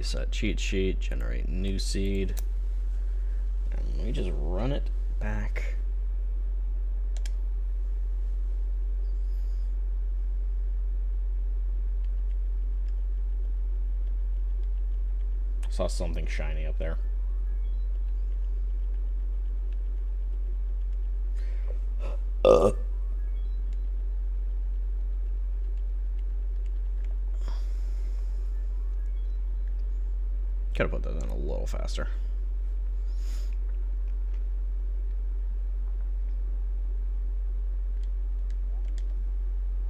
reset cheat sheet, generate new seed, and we just run it back. Saw something shiny up there. Could have put that in a little faster.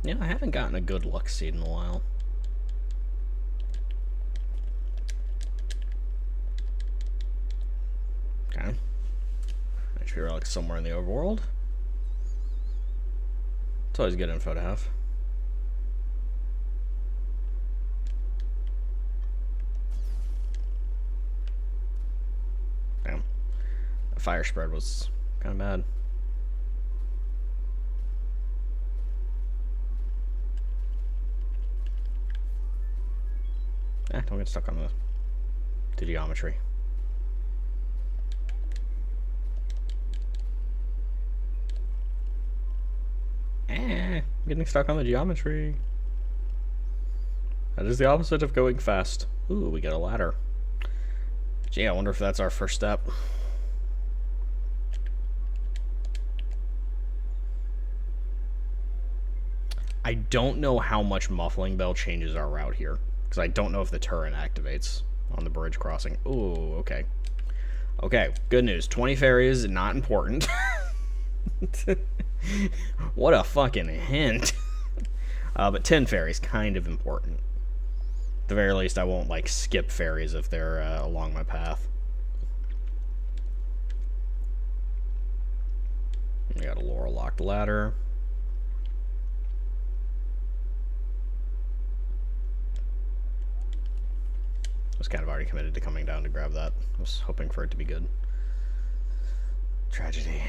Yeah, I haven't gotten a good luck seed in a while. Okay. HP relic somewhere in the overworld. It's always good info to have. Damn. The fire spread was kind of bad. Don't get stuck on the geometry. Getting stuck on the geometry. That is the opposite of going fast. Ooh, we get a ladder. Gee, I wonder if that's our first step. I don't know how much Muffling Bell changes our route here, because I don't know if the turret activates on the bridge crossing. Ooh, okay. Okay, good news. 20 fairies, not important. What a fucking hint. But 10 fairies, kind of important. At the very least, I won't, like, skip fairies if they're along my path. We got a Laurel locked ladder. I was kind of already committed to coming down to grab that. I was hoping for it to be good. Tragedy.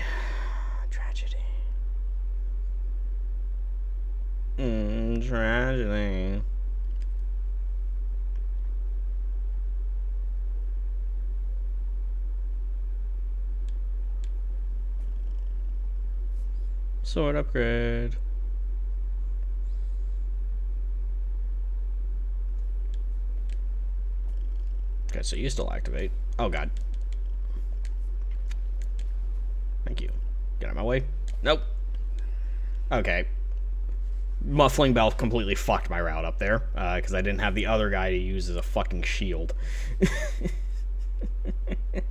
Tragedy. Tragedy. Sword upgrade. Okay, so you still activate. Oh god. Thank you. Get out of my way. Nope. Okay. Muffling Bell completely fucked my route up there, because I didn't have the other guy to use as a fucking shield.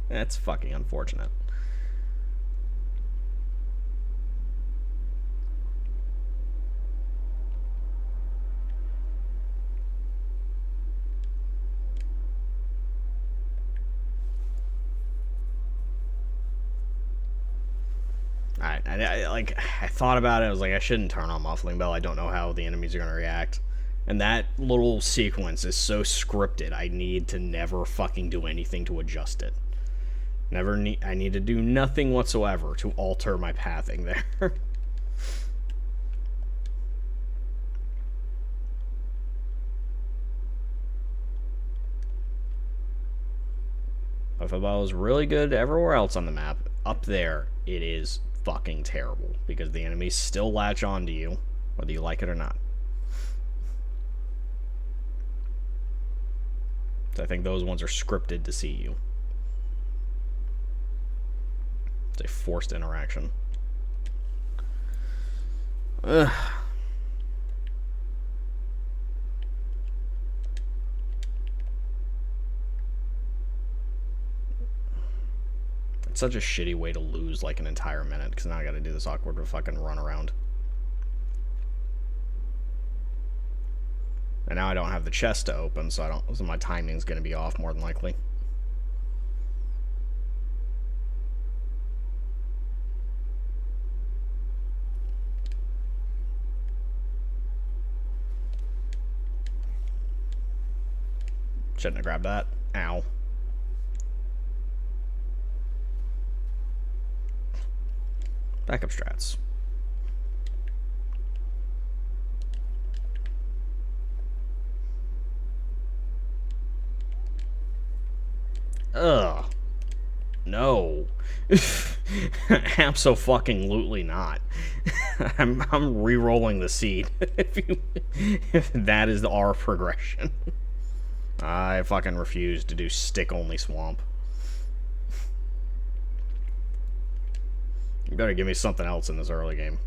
That's fucking unfortunate. I thought about it. I was like, I shouldn't turn on Muffling Bell. I don't know how the enemies are going to react. And that little sequence is so scripted. I need to never fucking do anything to adjust it. I need to do nothing whatsoever to alter my pathing there. Muffling Bell is really good everywhere else on the map. Up there, it is fucking terrible because the enemies still latch onto you, whether you like it or not. So I think those ones are scripted to see you. It's a forced interaction. Ugh. It's such a shitty way to lose like an entire minute, because now I gotta do this awkward fucking run around. And now I don't have the chest to open, so my timing's gonna be off more than likely. Shouldn't have grabbed that. Ow. Backup strats. Ugh. No. Abso-fucking-lutely not. I'm re-rolling the seed if that is our progression. I fucking refuse to do stick-only swamp. You better give me something else in this early game.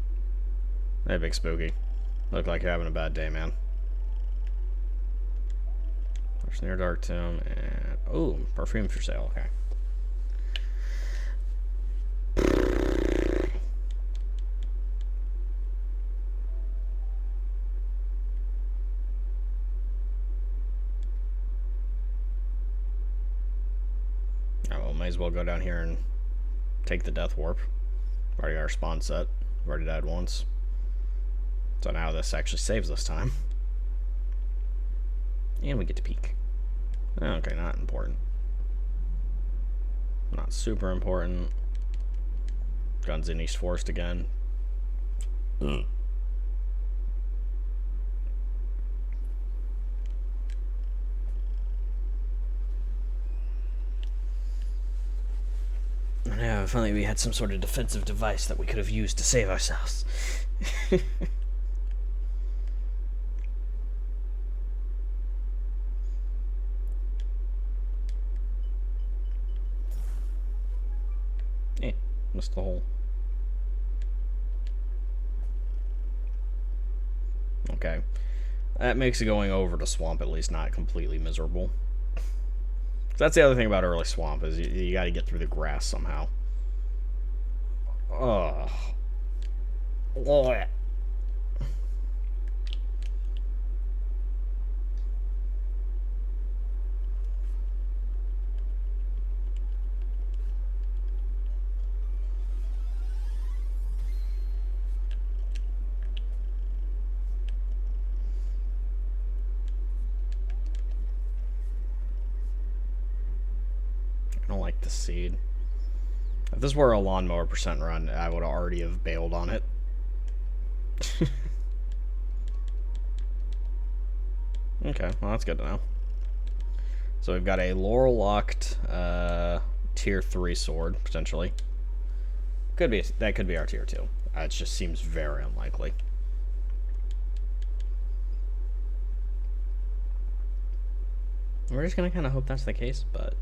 Hey, Big Spooky. Look like you're having a bad day, man. There's Near Dark Tomb and... Ooh, perfume for sale, okay. Oh, well, might as well go down here and take the Death Warp. Already got our spawn set. Already died once. So now this actually saves this time. And we get to peek. Okay, not important. Not super important. Guns in East Forest again. Yeah, if only we had some sort of defensive device that we could have used to save ourselves. Eh, missed the hole. Okay. That makes going over to swamp at least not completely miserable. That's the other thing about early swamp is you got to get through the grass somehow. Ugh. Ugh. I don't like the seed. If this were a lawnmower percent run, I would already have bailed on it. Okay, well that's good to know. So we've got a Laurel locked tier 3 sword, potentially. That could be our tier 2. It just seems very unlikely. We're just gonna kind of hope that's the case, but...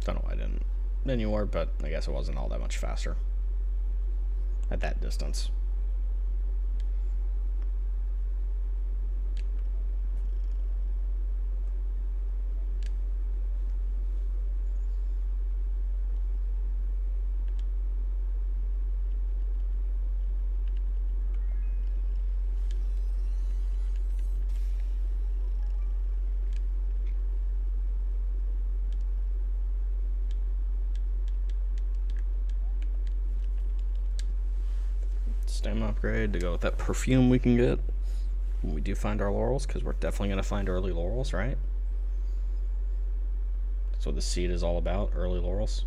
Don't know why I didn't menu warp, but I guess it wasn't all that much faster at that distance. Stamina upgrade to go with that perfume we can get when we do find our laurels, because we're definitely going to find early laurels, right? That's what the seed is all about, early laurels.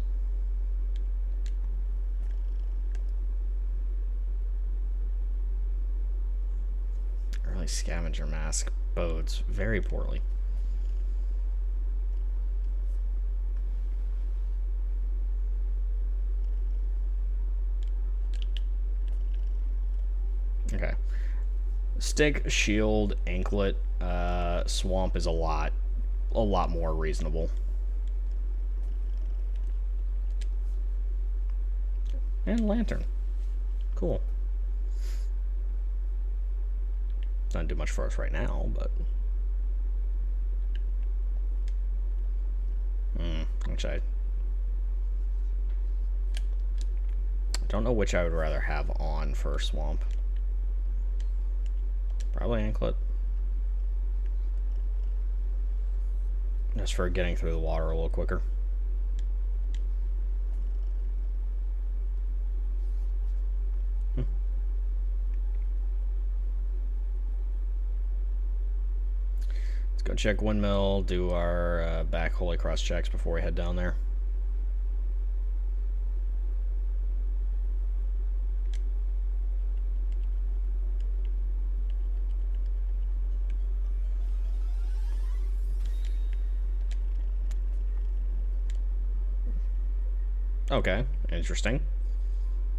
Early scavenger mask bodes very poorly. Okay. Stick, shield, anklet, swamp is a lot more reasonable. And lantern. Cool. Doesn't do much for us right now, but... Which I don't know which I would rather have on for swamp. Probably anklet. Just for getting through the water a little quicker. Go check Windmill, do our back Holy Cross checks before we head down there. Okay, interesting.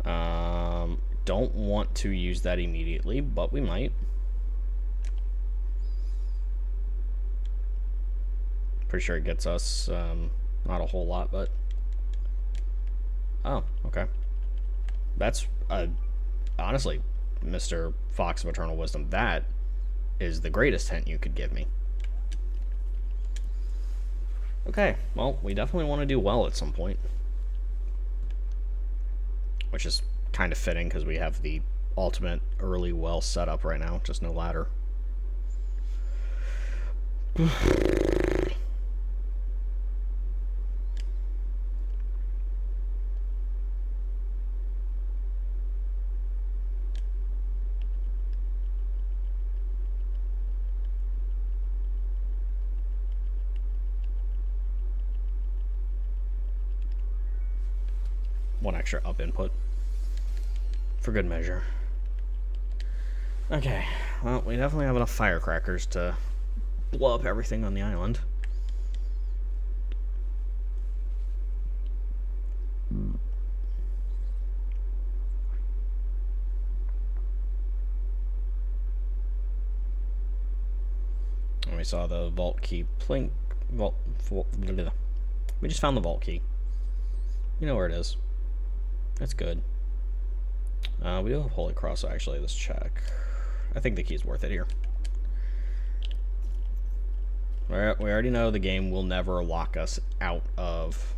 Don't want to use that immediately, but we might. Pretty sure it gets us, not a whole lot, but... Oh, okay. That's, honestly, Mr. Fox of Eternal Wisdom, that is the greatest hint you could give me. Okay, well, we definitely want to do well at some point. Which is kind of fitting, because we have the ultimate early well set up right now, just no ladder. One extra up input for good measure. Okay, well, we definitely have enough firecrackers to blow up everything on the island. And we saw the vault key plink. We just found the vault key. You know where it is. That's good. We do have Holy Cross, so actually, let's check. I think the key's worth it here. We already know the game will never lock us out of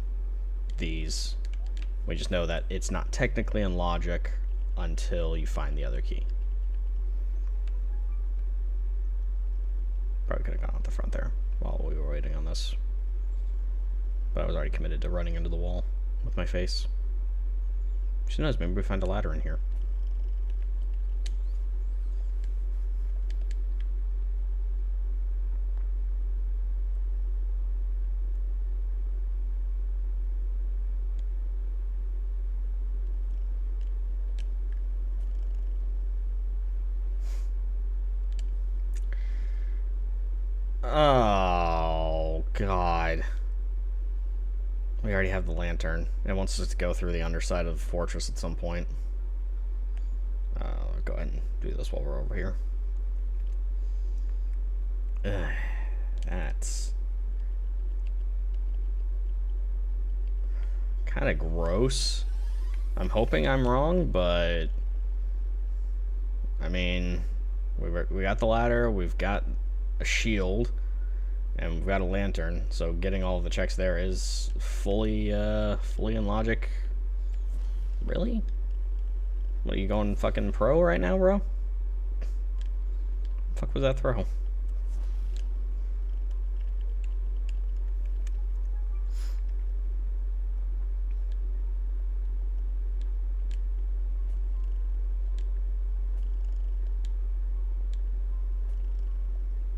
these. We just know that it's not technically in logic until you find the other key. Probably could have gone out the front there while we were waiting on this. But I was already committed to running into the wall with my face. Who knows, maybe we find a ladder in here. Oh, God. We already have the lantern. It wants us to go through the underside of the fortress at some point. Go ahead and do this while we're over here. Ugh, that's kind of gross. I'm hoping I'm wrong, but I mean, we got the ladder, we've got a shield, and we've got a lantern, so getting all of the checks there is fully in logic. Really? What, are you going fucking pro right now, bro? The fuck was that throw?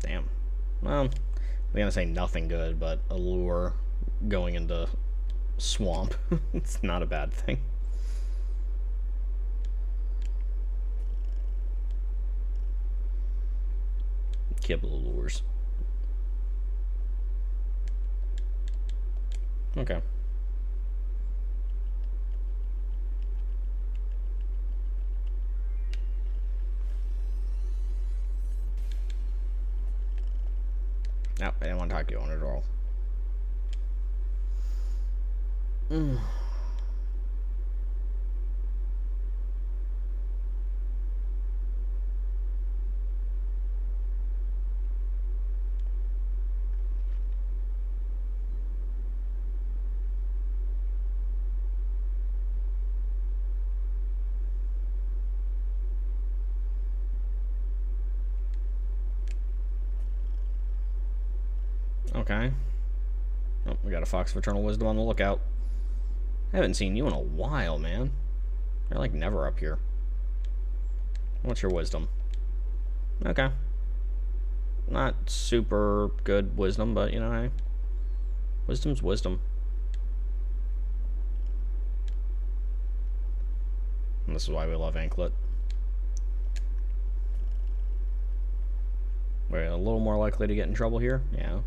Damn. Well, I'm gonna say nothing good, but a lure going into swamp. It's not a bad thing. Kibble lures. Okay. No, I didn't want to talk to you on it at all. Okay. Oh, we got a Fox of Eternal Wisdom on the lookout. I haven't seen you in a while, man. You're like never up here. What's your wisdom? Okay. Not super good wisdom, but, you know, hey, wisdom's wisdom. And this is why we love Anklet. We're a little more likely to get in trouble here. Yeah.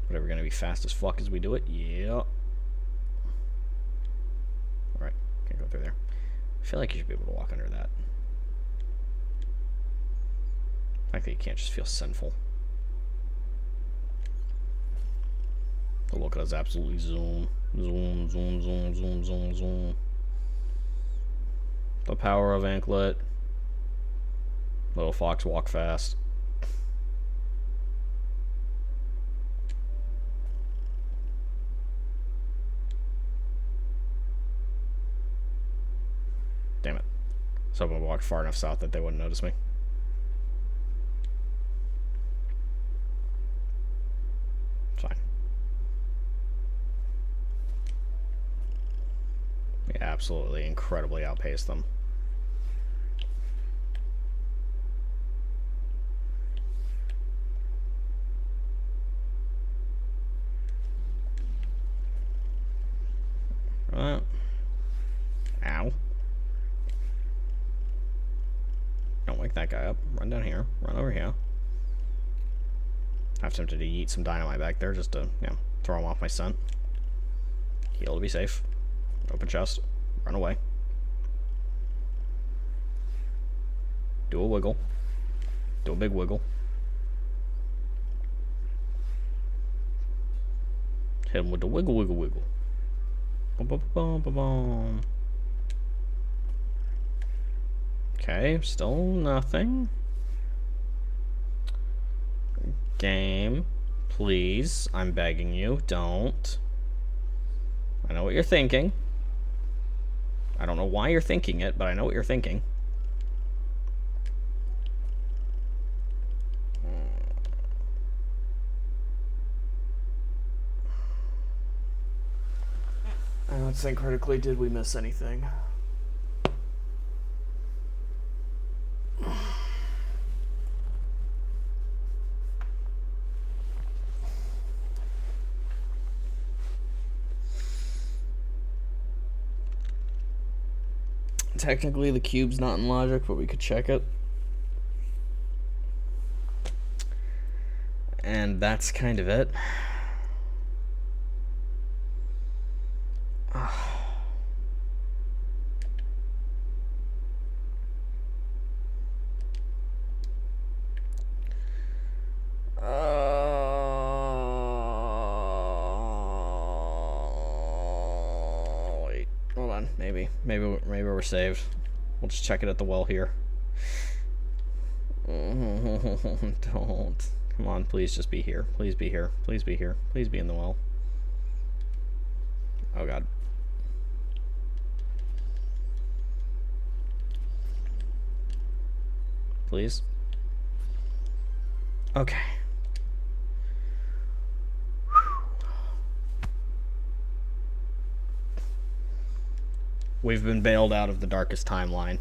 But we're going to be fast as fuck as we do it. Yeah. Alright. Can't go through there. I feel like you should be able to walk under that. The fact that you can't just feel sinful. The look at us absolutely zoom. Zoom, zoom, zoom, zoom, zoom, zoom. The power of Anklet. Little fox walk fast. Damn it. So I walked far enough south that they wouldn't notice me. Fine. We absolutely incredibly outpaced them. Ow. Don't wake that guy up. Run down here. Run over here. I've tempted to eat some dynamite back there just to, you know, throw him off my scent. Heal to be safe. Open chest. Run away. Do a wiggle. Do a big wiggle. Hit him with the wiggle, wiggle, wiggle. Boom, boom, boom, boom, boom. Okay, still nothing. Game, please. I'm begging you, don't. I know what you're thinking. I don't know why you're thinking it, but I know what you're thinking. I don't think critically, did we miss anything? Technically, the cube's not in logic, but we could check it. And that's kind of it. Wait, hold on. Maybe we're saved. We'll just check it at the well here. Don't. Come on, please just be here. Please be here. Please be here. Please be in the well. Oh god. Please. Okay. We've been bailed out of the darkest timeline.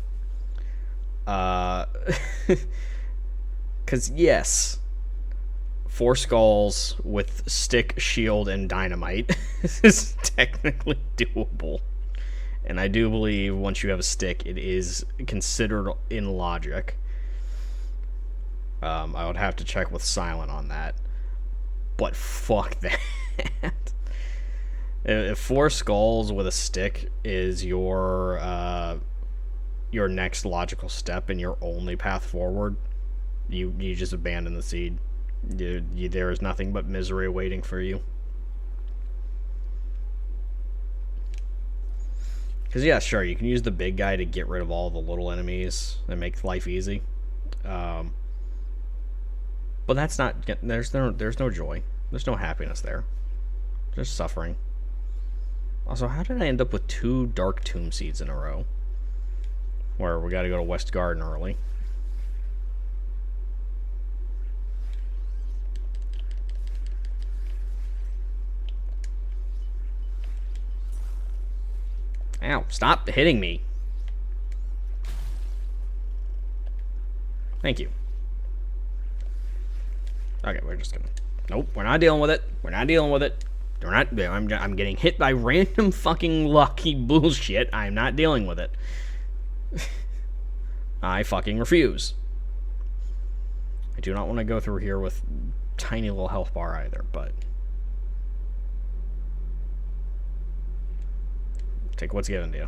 Because, yes, 4 skulls with stick, shield, and dynamite is technically doable. And I do believe once you have a stick, it is considered in logic. I would have to check with Silent on that. But fuck that. If 4 skulls with a stick is your next logical step and your only path forward, you just abandon the seed. There is nothing but misery waiting for you. Because, yeah, sure, you can use the big guy to get rid of all the little enemies and make life easy. But that's not... There's no joy. There's no happiness there. There's suffering. Also, how did I end up with 2 Dark Tomb Seeds in a row? Where we gotta go to West Garden early. Ow, stop hitting me. Thank you. Okay, we're just gonna... Nope, we're not dealing with it. We're not dealing with it. We're not... I'm getting hit by random fucking lucky bullshit. I'm not dealing with it. I fucking refuse. I do not want to go through here with tiny little health bar either, but... Take what's given to you.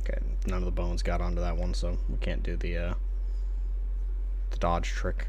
Okay, none of the bones got onto that one, so we can't do the dodge trick.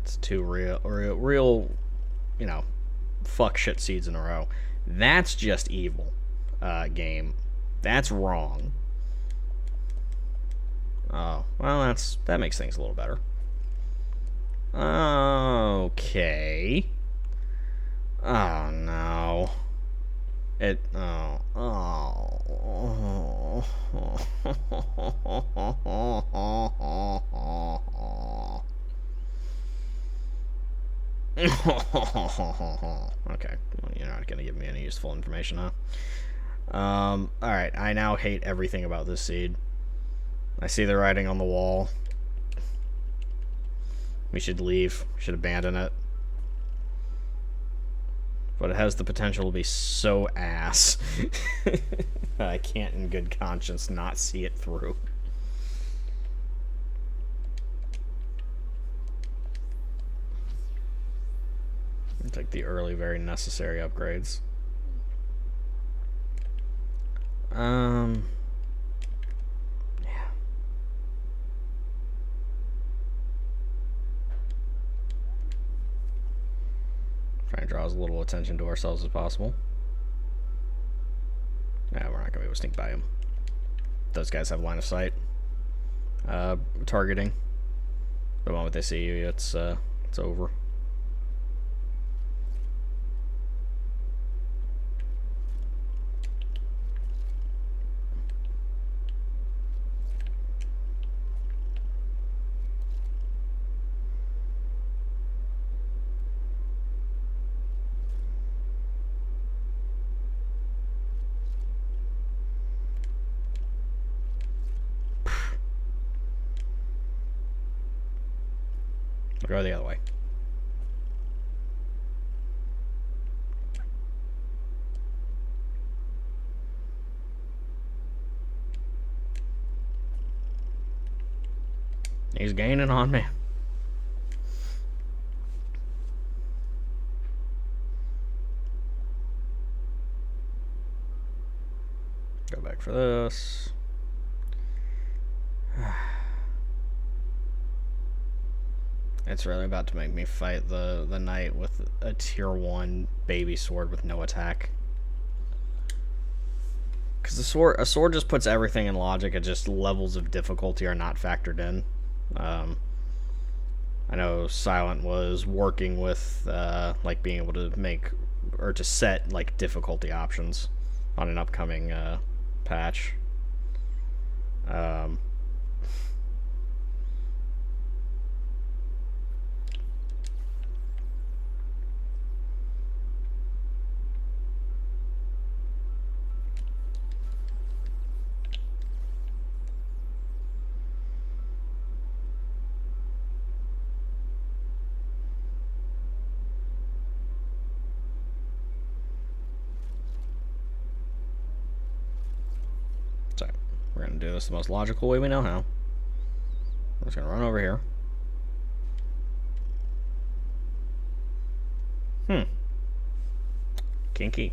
It's two real, you know, fuck shit seeds in a row. That's just evil, game. That's wrong. Oh, well, that makes things a little better. Okay. Oh, no. Okay, well, you're not gonna give me any useful information, huh? Alright, I now hate everything about this seed. I see the writing on the wall. We should leave. We should abandon it. But it has the potential to be so ass. I can't in good conscience not see it through. It's like the early, very necessary upgrades. Yeah. Try and draw as little attention to ourselves as possible. Nah, we're not gonna be able to sneak by them. Those guys have line of sight. Targeting. The moment they see you, it's over. Go the other way. He's gaining on me. Go back for this. It's really about to make me fight the knight with a tier 1 baby sword with no attack. Because a sword just puts everything in logic. It just levels of difficulty are not factored in. I know Silent was working with like being able to make or to set like difficulty options on an upcoming patch. So we're gonna do this the most logical way we know how. We're just gonna run over here. Kinky.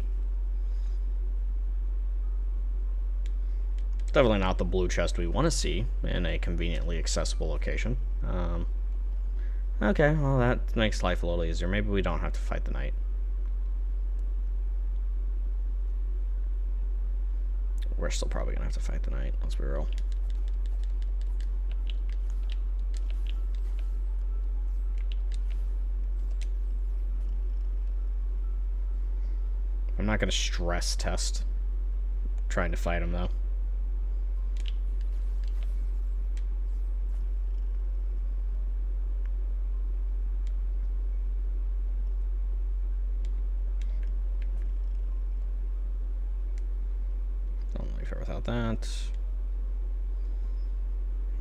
Definitely not the blue chest we want to see in a conveniently accessible location. Okay, well that makes life a little easier. Maybe we don't have to fight the knight. We're still probably gonna have to fight the knight, let's be real. I'm not gonna stress test trying to fight him though. Don't leave here without that.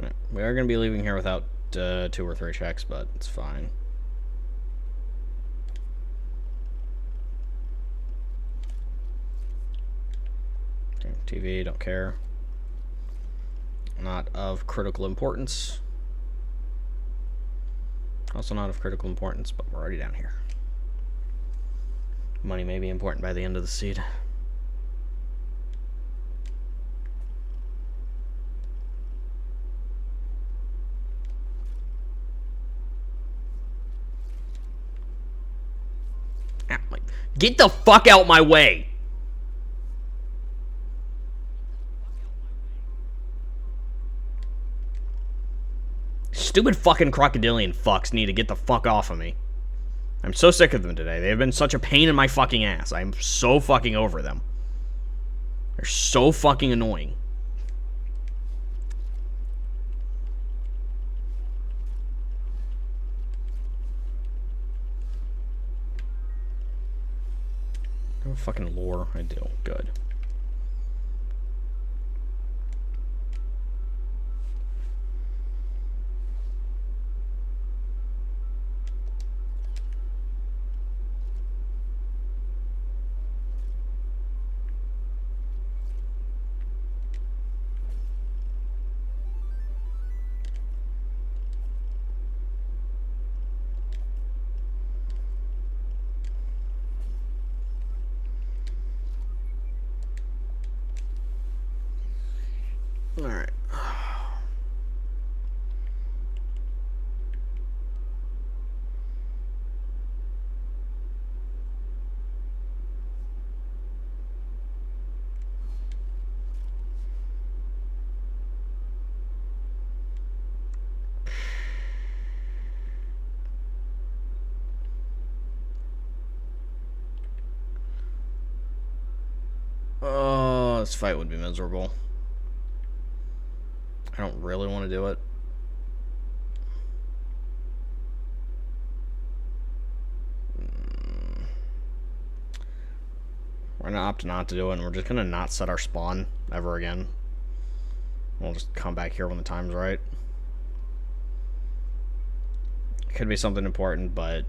Right. We are gonna be leaving here without 2 or 3 checks, but it's fine. TV, don't care. Not of critical importance. Also not of critical importance, but we're already down here. Money may be important by the end of the seed. Get the fuck out my way! Stupid fucking crocodilian fucks need to get the fuck off of me. I'm so sick of them today. They have been such a pain in my fucking ass. I'm so fucking over them. They're so fucking annoying. I have a fucking lore. I do. Good. Alright. Oh, this fight would be miserable. I don't really want to do it. We're gonna opt not to do it, and we're just gonna not set our spawn ever again. We'll just come back here when the time's right. It could be something important, but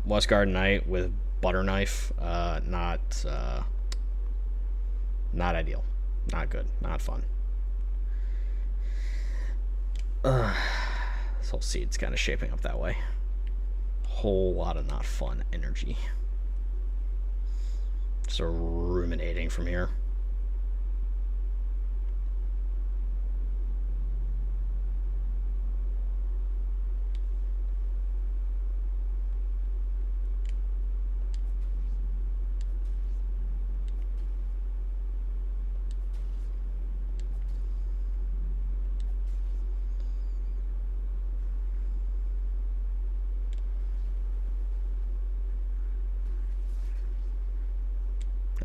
Westguard Knight with butter knife, not ideal, not good, not fun. This whole seed's kind of shaping up that way. Whole lot of not fun energy. Just ruminating from here.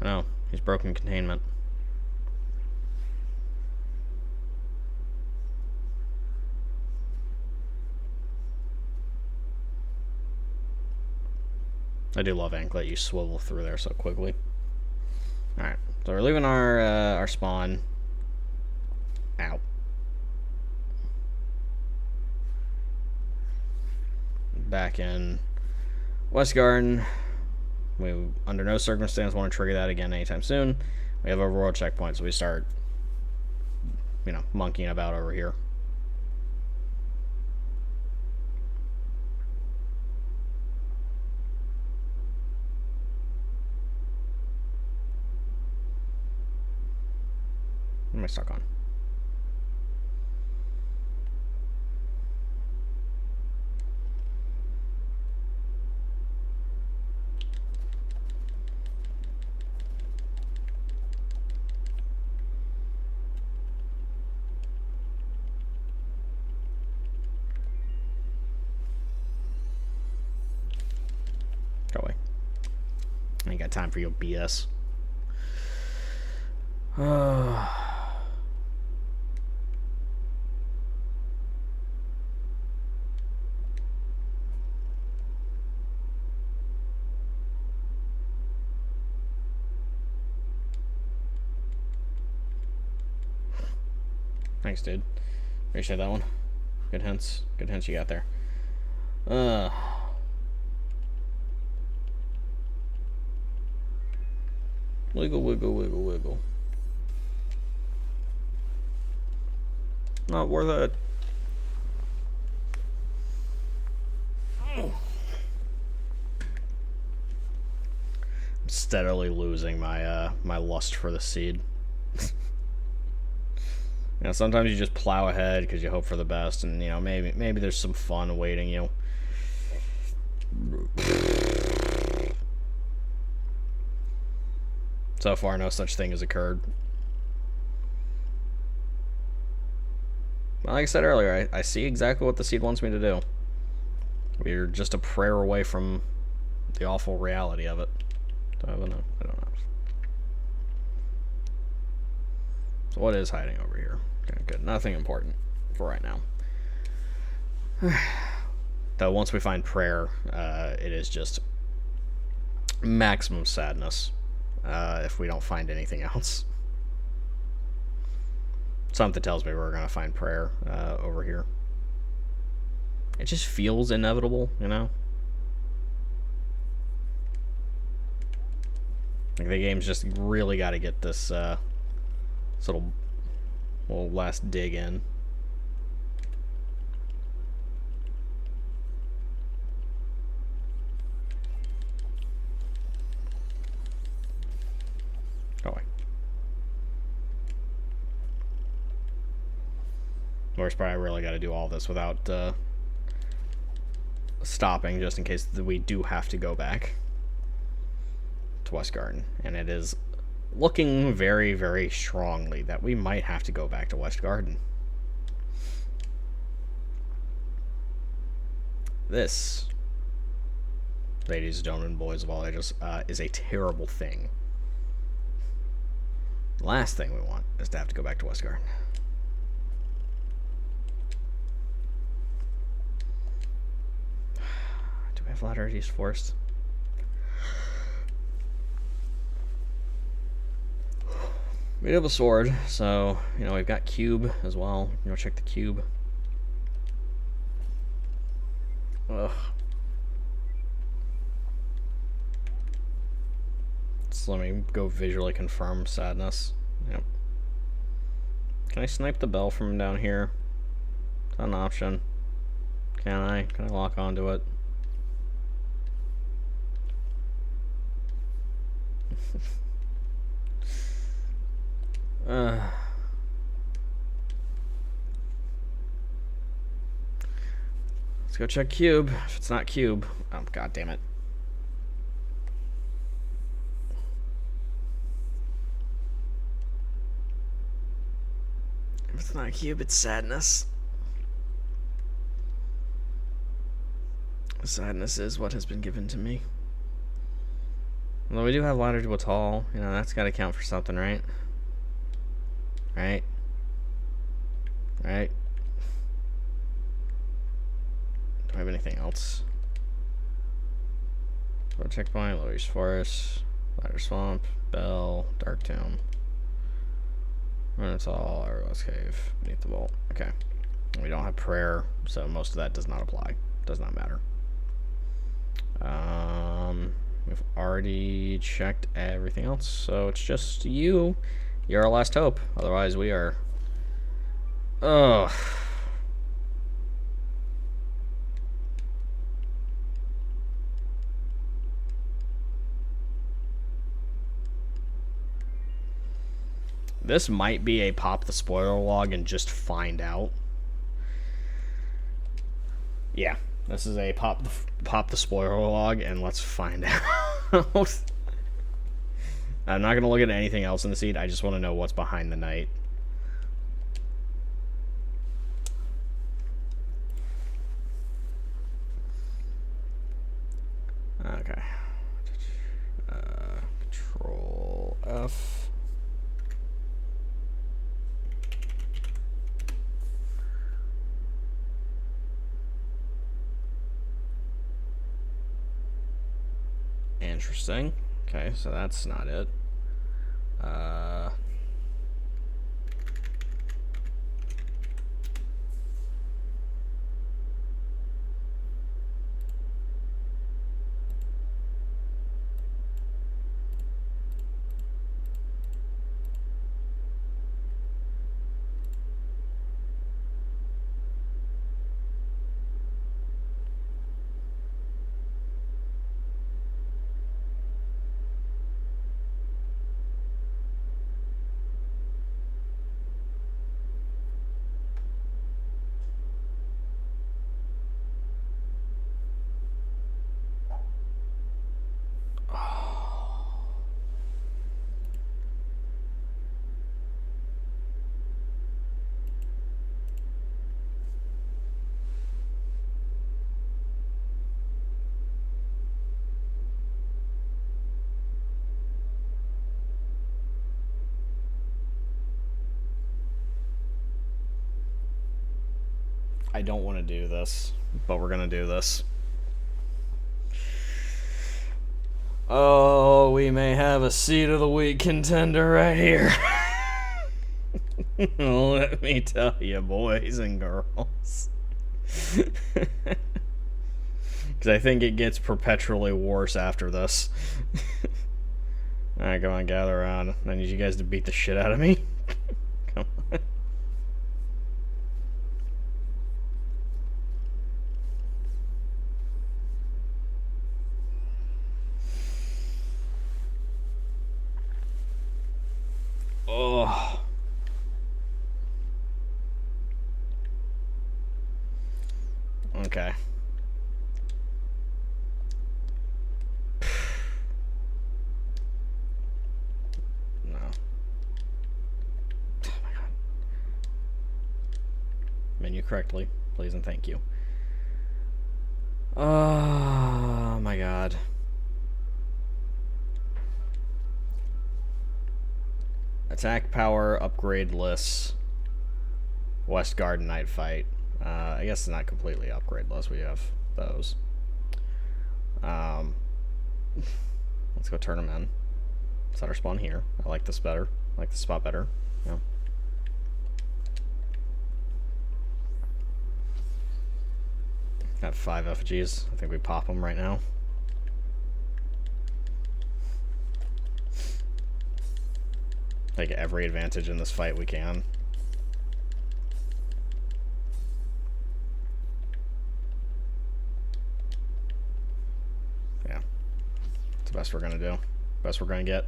I know. He's broken containment. I do love Anklet. You swivel through there so quickly. Alright. So we're leaving our spawn out. Back in West Garden. We, under no circumstance, want to trigger that again anytime soon. We have overworld checkpoints, so we start, you know, monkeying about over here. What am I stuck on? Go away. I ain't got time for your BS. Thanks, dude. Appreciate that one. Good hints. Good hints you got there. Wiggle, wiggle, wiggle, wiggle. Not worth it. I'm steadily losing my my lust for the seed. You know, sometimes you just plow ahead because you hope for the best, and you know maybe there's some fun awaiting you. So far, no such thing has occurred. Well, like I said earlier, I see exactly what the seed wants me to do. We're just a prayer away from the awful reality of it. I don't know. So what is hiding over here? Okay, good. Nothing important for right now. Though once we find prayer, it is just maximum sadness if we don't find anything else. Something tells me we're going to find prayer over here. It just feels inevitable, you know? Like the game's just really got to get this little last dig in. Go away. Worst part, I really got to do all this without stopping, just in case we do have to go back to West Garden. And it is looking very, very strongly that we might have to go back to West Garden. This, ladies and gentlemen, boys of all ages, is a terrible thing. The last thing we want is to have to go back to West Garden. Do we have Ladder East Forest? We have a sword, so, you know, we've got cube as well. You know, check the cube. Ugh. So let me go visually confirm sadness. Yep. Can I snipe the bell from down here? Is that an option? Can I lock onto it? Let's go check cube. If it's not cube, oh god damn it. If it's not cube, it's sadness. Sadness is what has been given to me. Although we do have ladder to a tall. You know, that's got to count for something, right? Right? Right? Do I have anything else? Road checkpoint, Lower East Forest, Ladder Swamp, Bell, Dark Tomb. Run it's all Hourglass Cave, Beneath the Vault. Okay. We don't have prayer, so most of that does not apply. Does not matter. We've already checked everything else, so it's just you. You're our last hope. Otherwise, we are. Ugh. This might be a pop the spoiler log and just find out. Yeah, this is a pop the spoiler log and let's find out. I'm not gonna look at anything else in the seed. I just want to know what's behind the night. Okay. Control F. Interesting. Okay, so that's not it. I don't want to do this, but we're gonna do this. Oh, we may have a seed of the week contender right here. Let me tell you, boys and girls. Because I think it gets perpetually worse after this. Alright, come on, gather around. I need you guys to beat the shit out of me. Come on. Oh. Okay. No. Oh my god. Menu correctly, please and thank you. Oh my god. Attack power, upgrade lists, West Garden Night Fight. I guess it's not completely upgrade lists. We have those. Let's go turn them in. Set our spawn here. I like this better. I like this spot better. Yeah. Got 5 effigies. I think we pop them right now. Take every advantage in this fight we can. Yeah. It's the best we're gonna do. Best we're gonna get.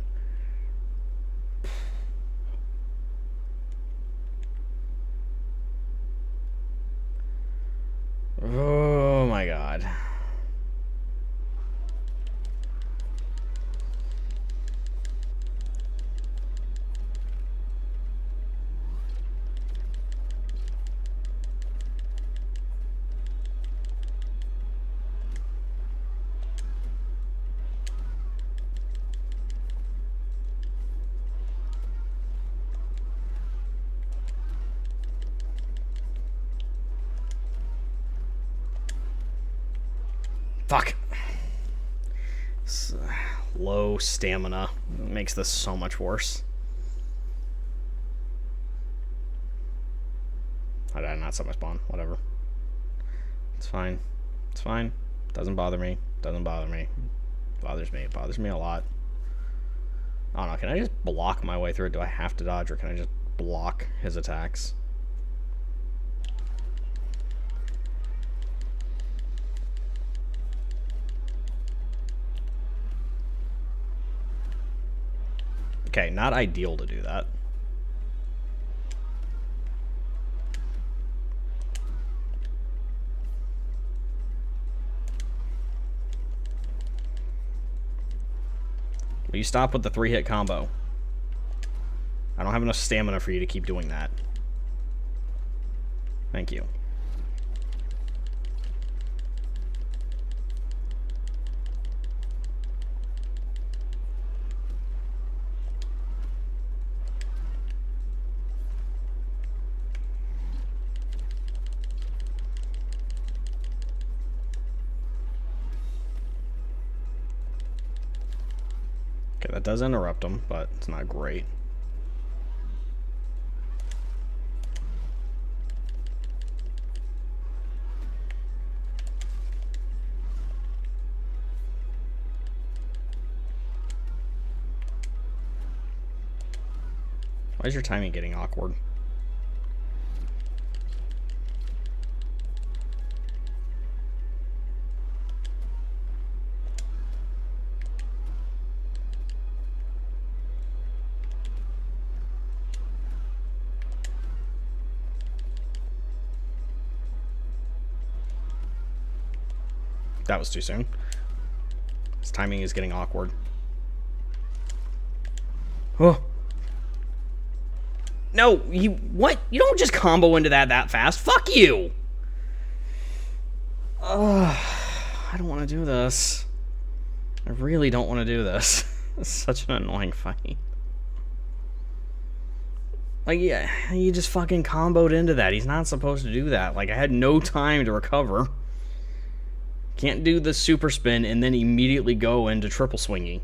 Oh my god. Fuck. Low stamina makes this so much worse. I did not set my spawn. Whatever. It's fine. It's fine. Doesn't bother me. Doesn't bother me. Bothers me. It bothers me a lot. I don't know. Can I just block my way through it? Do I have to dodge, or can I just block his attacks? Okay, not ideal to do that. Will you stop with the 3-hit combo? I don't have enough stamina for you to keep doing that. Thank you. Okay, that does interrupt him, but it's not great. Why is your timing getting awkward? That was too soon. His timing is getting awkward. Oh. No, you... What? You don't just combo into that fast. Fuck you! I don't want to do this. I really don't want to do this. It's such an annoying fight. Like, yeah, you just fucking comboed into that. He's not supposed to do that. Like, I had no time to recover. Can't do the super spin and then immediately go into triple swinging.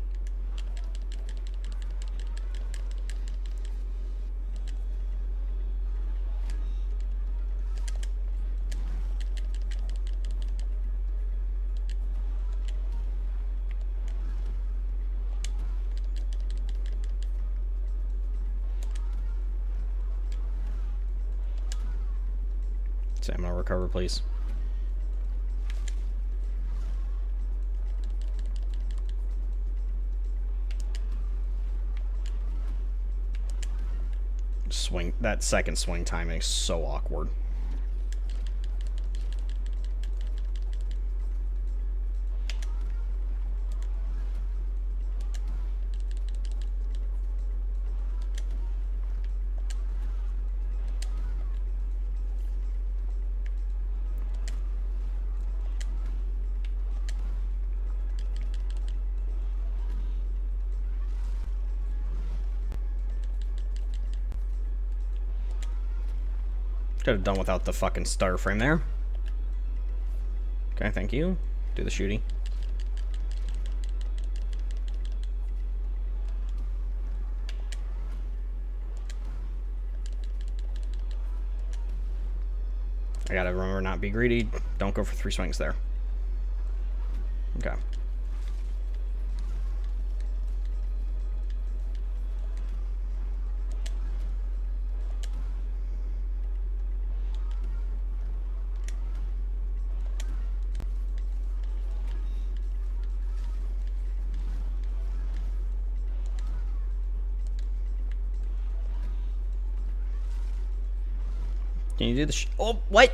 Stamina recover, please. Swing, that second swing timing is so awkward. Could have done without the fucking starter frame there. Okay, thank you. Do the shooting. I gotta remember not be greedy. Don't go for 3 swings there. Okay. Can you do the oh, what?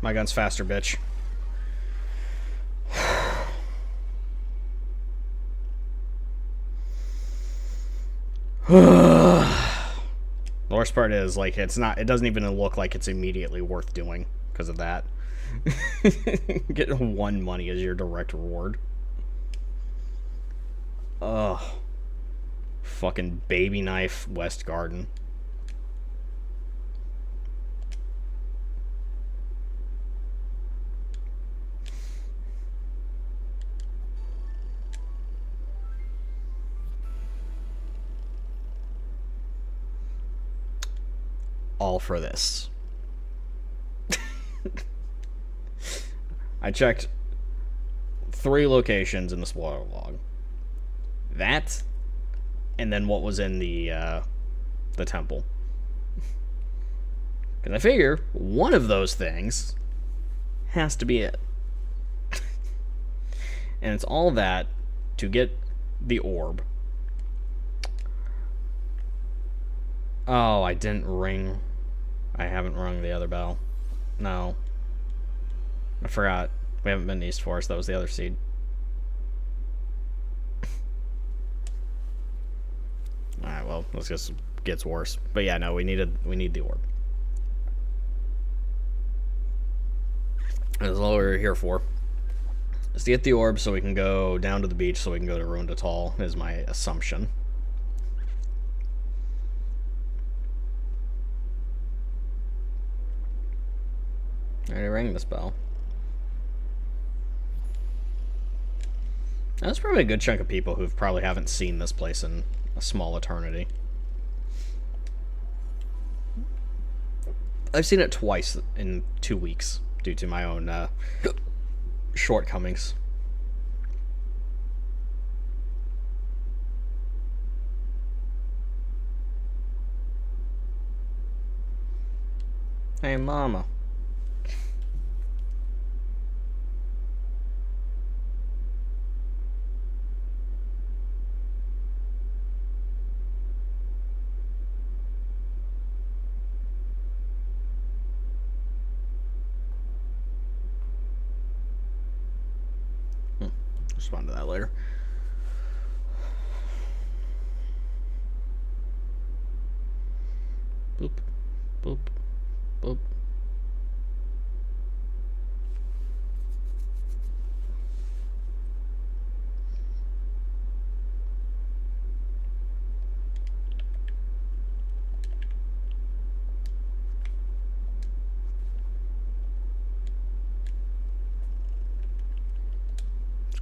My gun's faster, bitch. The worst part is, like, it's not. It doesn't even look like it's immediately worth doing because of that. Getting 1 money as your direct reward. Ugh. Fucking baby knife West Garden. All for this. I checked 3 locations in the spoiler log. That, and then what was in the temple. Because I figure one of those things has to be it. And it's all that to get the orb. Oh, I didn't ring. I haven't rung the other bell. No. I forgot. We haven't been to East Forest. That was the other seed. Alright, well, this just gets worse. But yeah, no, we need the orb. That's all we were here for. Is to get the orb so we can go down to the beach so we can go to Rando, is my assumption. I already rang this bell. That's probably a good chunk of people who probably haven't seen this place in a small eternity. I've seen it twice in 2 weeks due to my own shortcomings. Hey, mama. Respond to that later. Boop, boop, boop.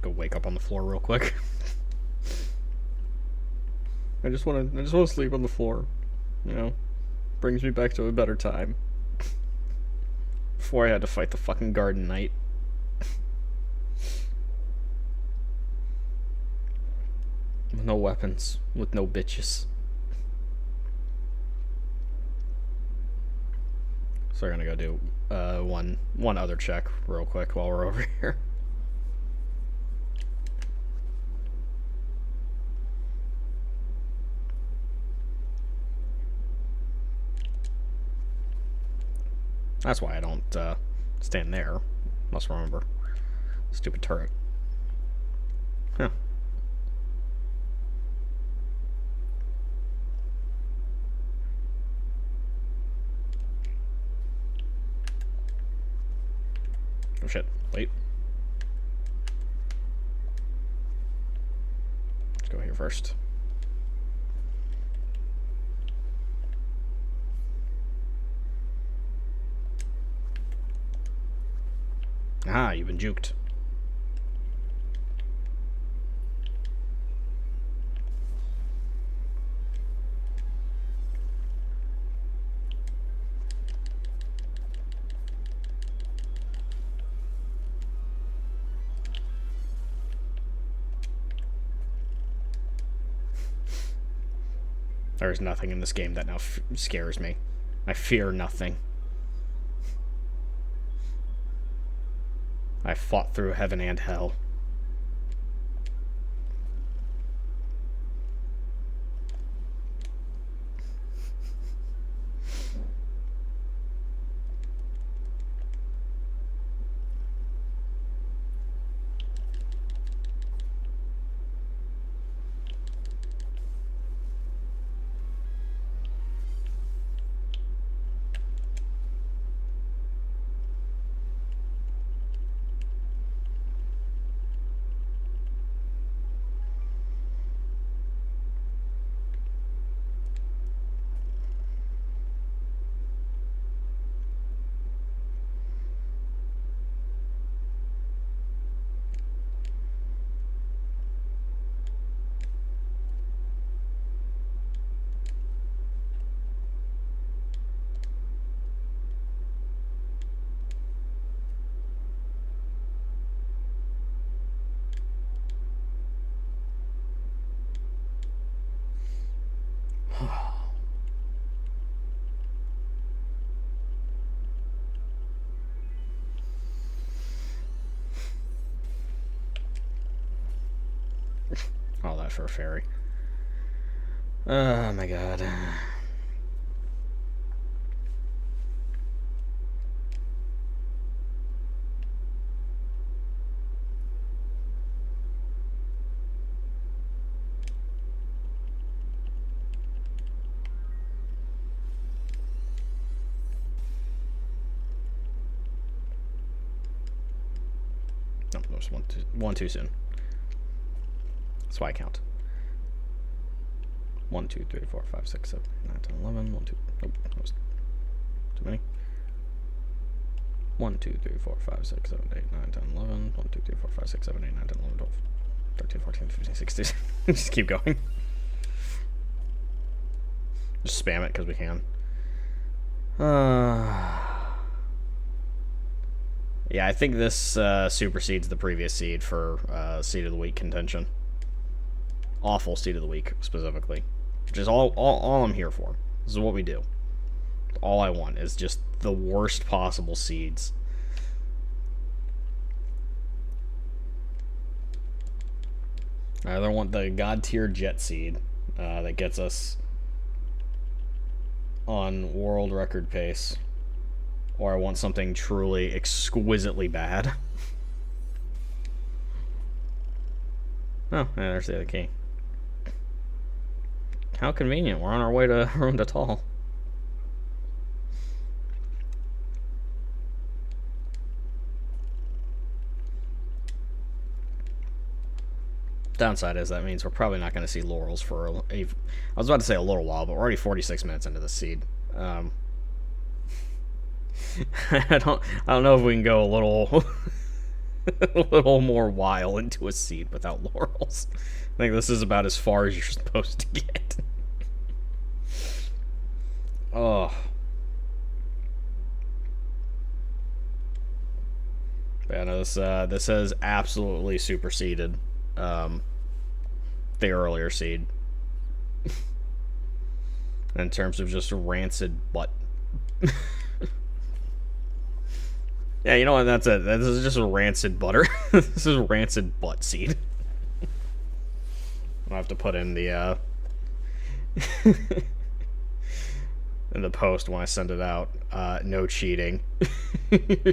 Go wake up on the floor real quick. I just want to sleep on the floor. You know, brings me back to a better time. Before I had to fight the fucking garden knight. With no weapons, with no bitches. So we're gonna go do one other check real quick while we're over here. That's why I don't stand there. Must remember. Stupid turret. Huh. Oh shit. Wait. Let's go here first. Ah, you've been juked. There's nothing in this game that now scares me. I fear nothing. I fought through heaven and hell. All that for a fairy. Oh my god. No, there's one too soon. That's why I count. 1, 2, 3, 4, 5, 6, 7, 8, 9, 10, 11. 1, 2. Nope, that was too many. 1, 2, 3, 4, 5, 6, 7, 8, 9, 10, 11. 1, 2, 3, 4, 5, 6, 7, 8, 9, 10, 11, 12, 13, 14, 15, 16. Just keep going. Just spam it because we can. Yeah, I think this supersedes the previous seed for seed of the week contention. Awful seed of the week, specifically. Which is all I'm here for. This is what we do. All I want is just the worst possible seeds. I either want the God tier jet seed that gets us on world record pace, or I want something truly exquisitely bad. Oh, yeah, there's the other key. How convenient. We're on our way to Rando. Downside is that means we're probably not going to see laurels for I was about to say a little while, but we're already 46 minutes into the seed. I don't know if we can go a little a little more while into a seed without laurels. I think this is about as far as you're supposed to get. Oh. But yeah, no, this has absolutely superseded the earlier seed. In terms of just rancid butt. Yeah, you know what? That's it. This is just a rancid butter. This is rancid butt seed. I'll have to put in the in the post when I send it out. No cheating.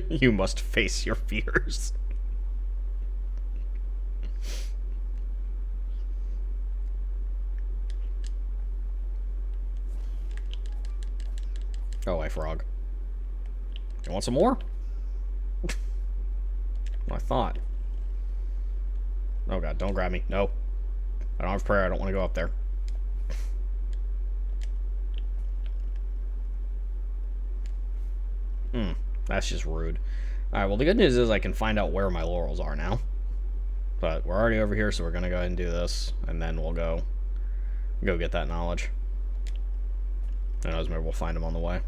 You must face your fears. Oh, hey, frog. You want some more? What I thought. Oh god, don't grab me. No. I don't have prayer. I don't want to go up there. That's just rude. Alright, well the good news is I can find out where my laurels are now. But we're already over here, so we're gonna go ahead and do this, and then we'll go get that knowledge. Who knows, maybe we'll find them on the way.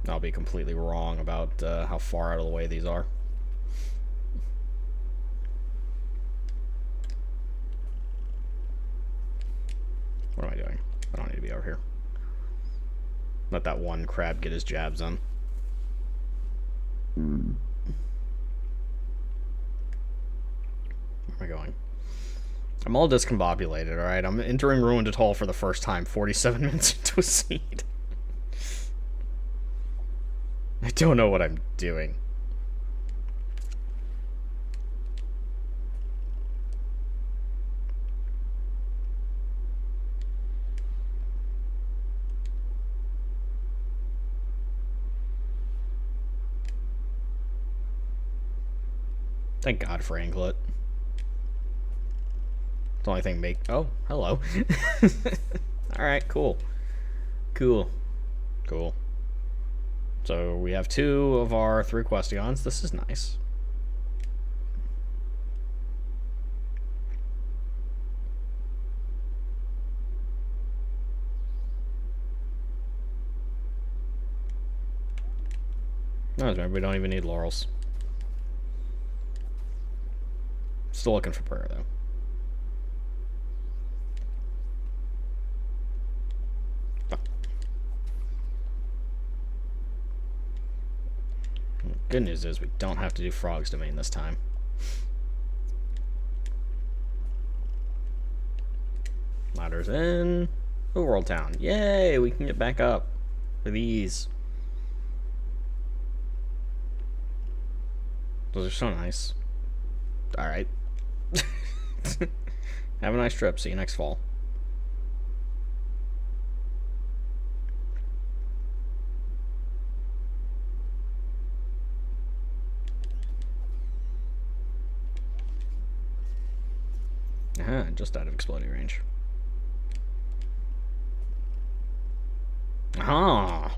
I'll be completely wrong about how far out of the way these are. What am I doing? I don't need to be over here. Let that one crab get his jabs in. Where am I going? I'm all discombobulated, alright? I'm entering Ruined Atoll for the first time, 47 minutes into a seed. I don't know what I'm doing. Thank God for Anglet. The only thing make... Oh, hello. Alright, cool. Cool. Cool. So we have 2 of our 3 questions. This is nice. No, maybe we don't even need laurels. Still looking for prayer, though. Good news is we don't have to do Frog's Domain this time. ladders in Overworld Town. Yay, we can get back up for these. Those are so nice. Alright. Have a nice trip. See you next fall. Just out of exploding range. Ah,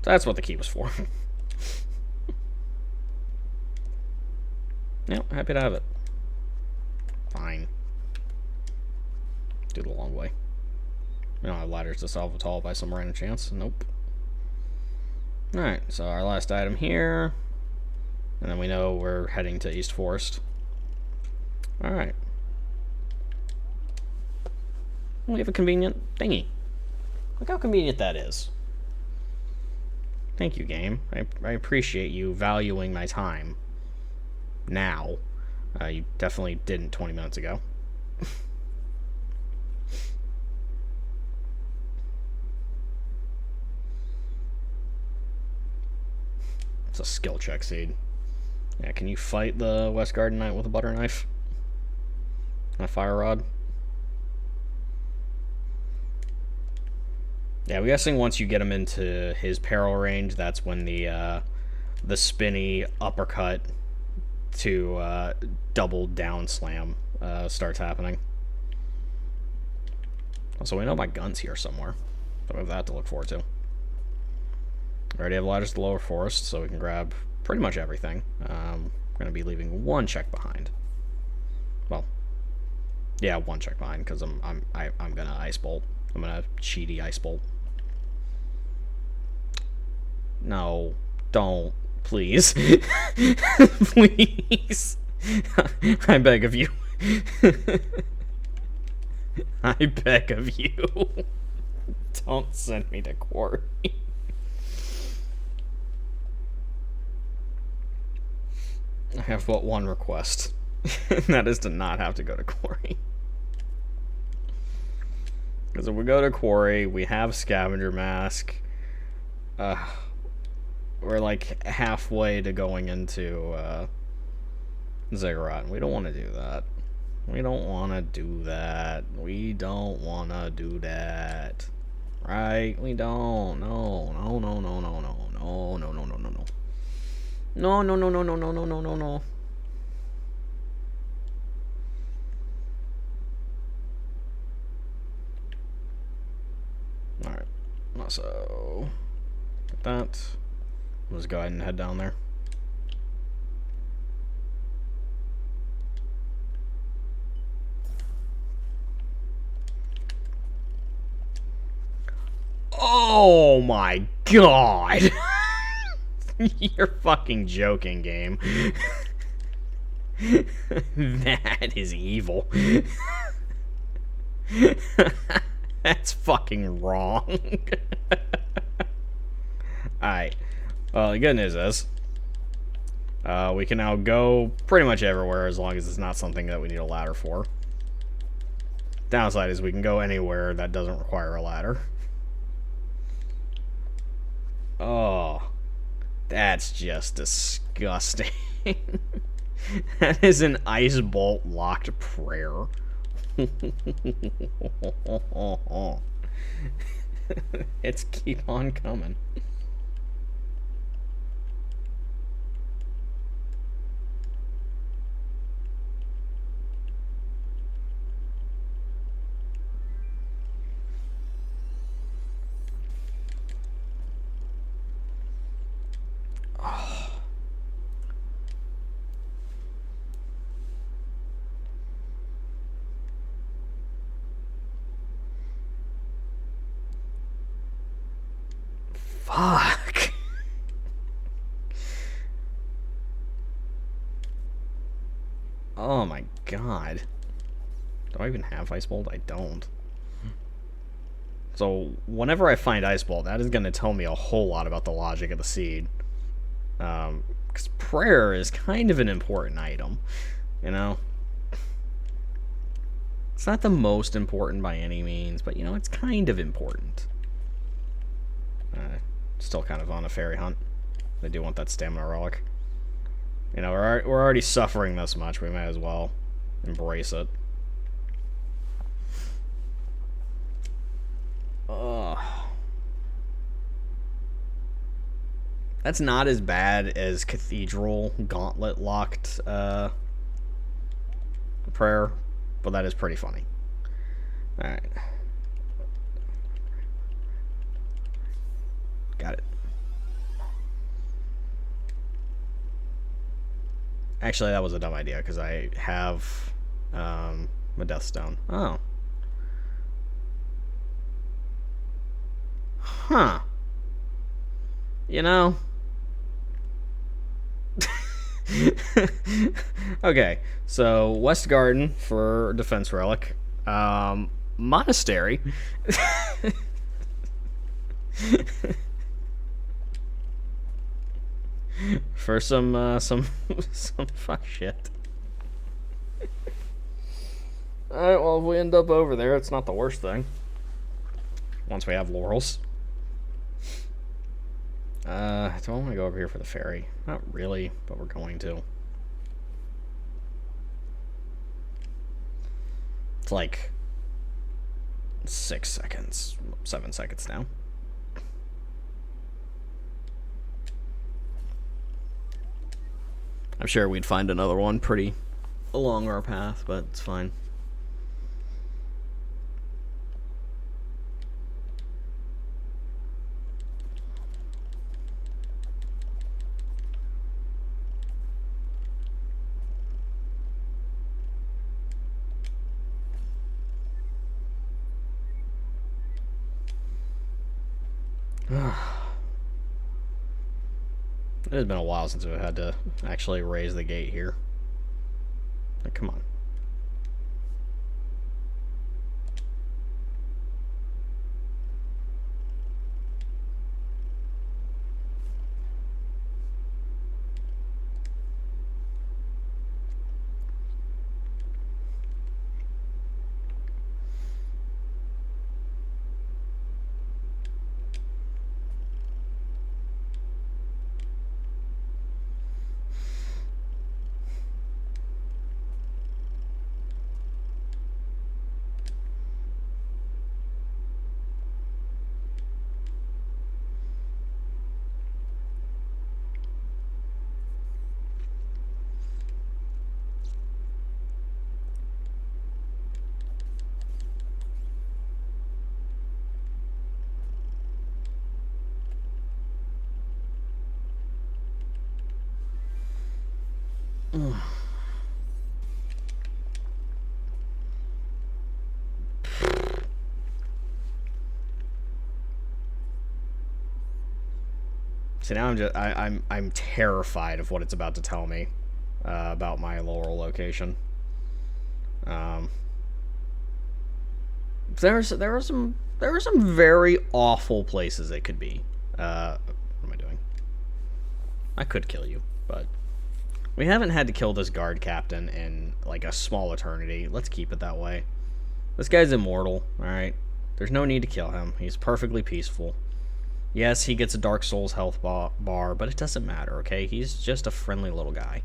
that's what the key was for. Yep, happy to have it. Fine. Do the long way. We don't have ladders to solve it all by some random chance. Nope. Alright, so our last item here. And then we know we're heading to East Forest. Alright. We have a convenient thingy. Look how convenient that is. Thank you, game. I appreciate you valuing my time. Now. You definitely didn't 20 minutes ago. It's a skill check, Seed. Yeah, can you fight the West Garden Knight with a butter knife? And a fire rod? Yeah, I'm guessing once you get him into his peril range, that's when the spinny uppercut to double down slam starts happening. Also, we know my gun's here somewhere, so we have that to look forward to. I already have ladders to the lower forest, so we can grab pretty much everything. We're going to be leaving one check behind. Well, yeah, one check behind, because I'm gonna ice bolt. I'm gonna cheaty ice bolt. No, don't, please. Please. I beg of you. I beg of you. Don't send me to quarry. I have but one request. And that is to not have to go to quarry. Because if we go to quarry, we have scavenger mask. We're like halfway to going into Ziggurat. We don't want to do that. We don't want to do that. We don't want to do that. Right? We don't. No. No, no, no, no, no. No, no, no, no, no, no. No, no, no, no, no, no, no, no, no, no. Alright. So, get that. Let's go ahead and head down there. Oh my god! You're fucking joking, game. That is evil. That's fucking wrong. Alright. Well, the good news is, we can now go pretty much everywhere as long as it's not something that we need a ladder for. Downside is we can go anywhere that doesn't require a ladder. Oh, that's just disgusting. That is an ice bolt locked prayer. It's keep on coming. Fuck. Oh my god. Do I even have Ice Bolt? I don't. So, whenever I find Ice Bolt, that is going to tell me a whole lot about the logic of the seed. Because prayer is kind of an important item, you know? It's not the most important by any means, but, you know, it's kind of important. Still kind of on a fairy hunt. They do want that stamina relic. You know, we're already suffering this much. We may as well embrace it. Ugh. That's not as bad as Cathedral Gauntlet locked prayer, but that is pretty funny. Alright. Got it. Actually, that was a dumb idea, because I have a Death Stone. Oh. Huh. You know... Okay, so West Garden for Defense Relic. Monastery. For some fuck shit. Alright, well, if we end up over there, it's not the worst thing. Once we have laurels. Do I want to go over here for the ferry? Not really, but we're going to. It's like 6 seconds, 7 seconds now. I'm sure we'd find another one pretty along our path, but it's fine. It has been a while since we've had to actually raise the gate here. Like, come on. See, now I'm terrified of what it's about to tell me about my laurel location. There are some very awful places it could be. What am I doing? I could kill you, but we haven't had to kill this guard captain in like a small eternity. Let's keep it that way. This guy's immortal, alright? There's no need to kill him. He's perfectly peaceful. Yes, he gets a Dark Souls health bar, but it doesn't matter, okay? He's just a friendly little guy.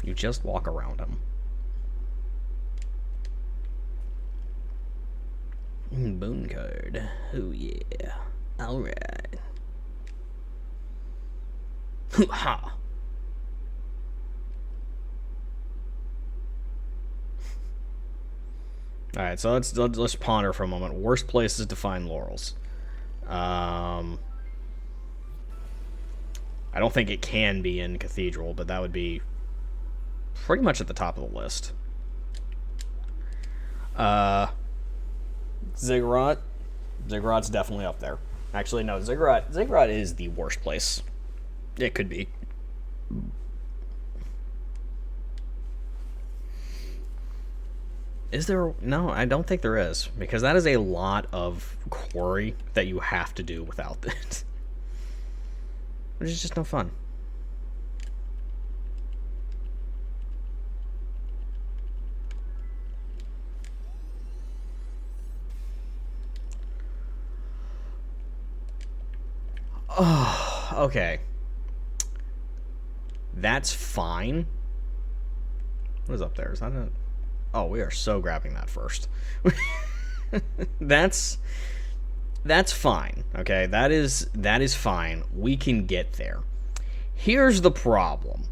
You just walk around him. Boon card. Oh, yeah. Alright. Ha! Alright, so let's ponder for a moment. Worst places to find laurels. I don't think it can be in Cathedral, but that would be pretty much at the top of the list. Ziggurat. Ziggurat's definitely up there. Actually, no, Ziggurat is the worst place. It could be. Is there? No, I don't think there is, because that is a lot of quarry that you have to do without it. Which is just no fun. Oh, okay. That's fine. What is up there? Is that a... Oh, we are so grabbing that first. that's fine. Okay, that is fine. We can get there. Here's the problem.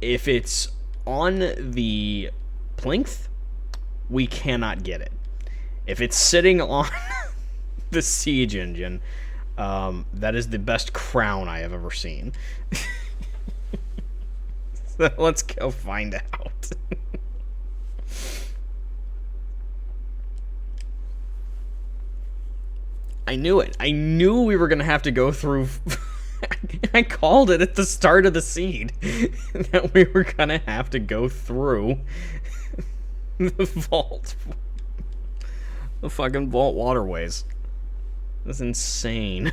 If it's on the plinth, we cannot get it. If it's sitting on the siege engine, that is the best crown I have ever seen. So let's go find out. I knew it. I knew we were going to have to go through... I called it at the start of the seed that we were going to have to go through the vault. The fucking vault waterways. That's insane.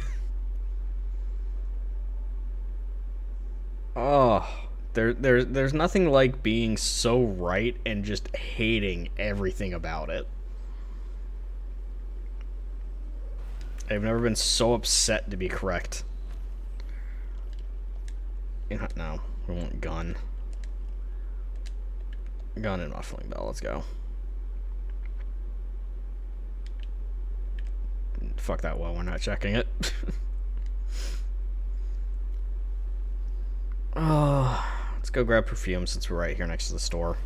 Oh, there's nothing like being so right and just hating everything about it. I've never been so upset to be correct. No, we want gun. Gun and muffling bell, let's go. Fuck that well, we're not checking it. Oh, let's go grab perfume since we're right here next to the store.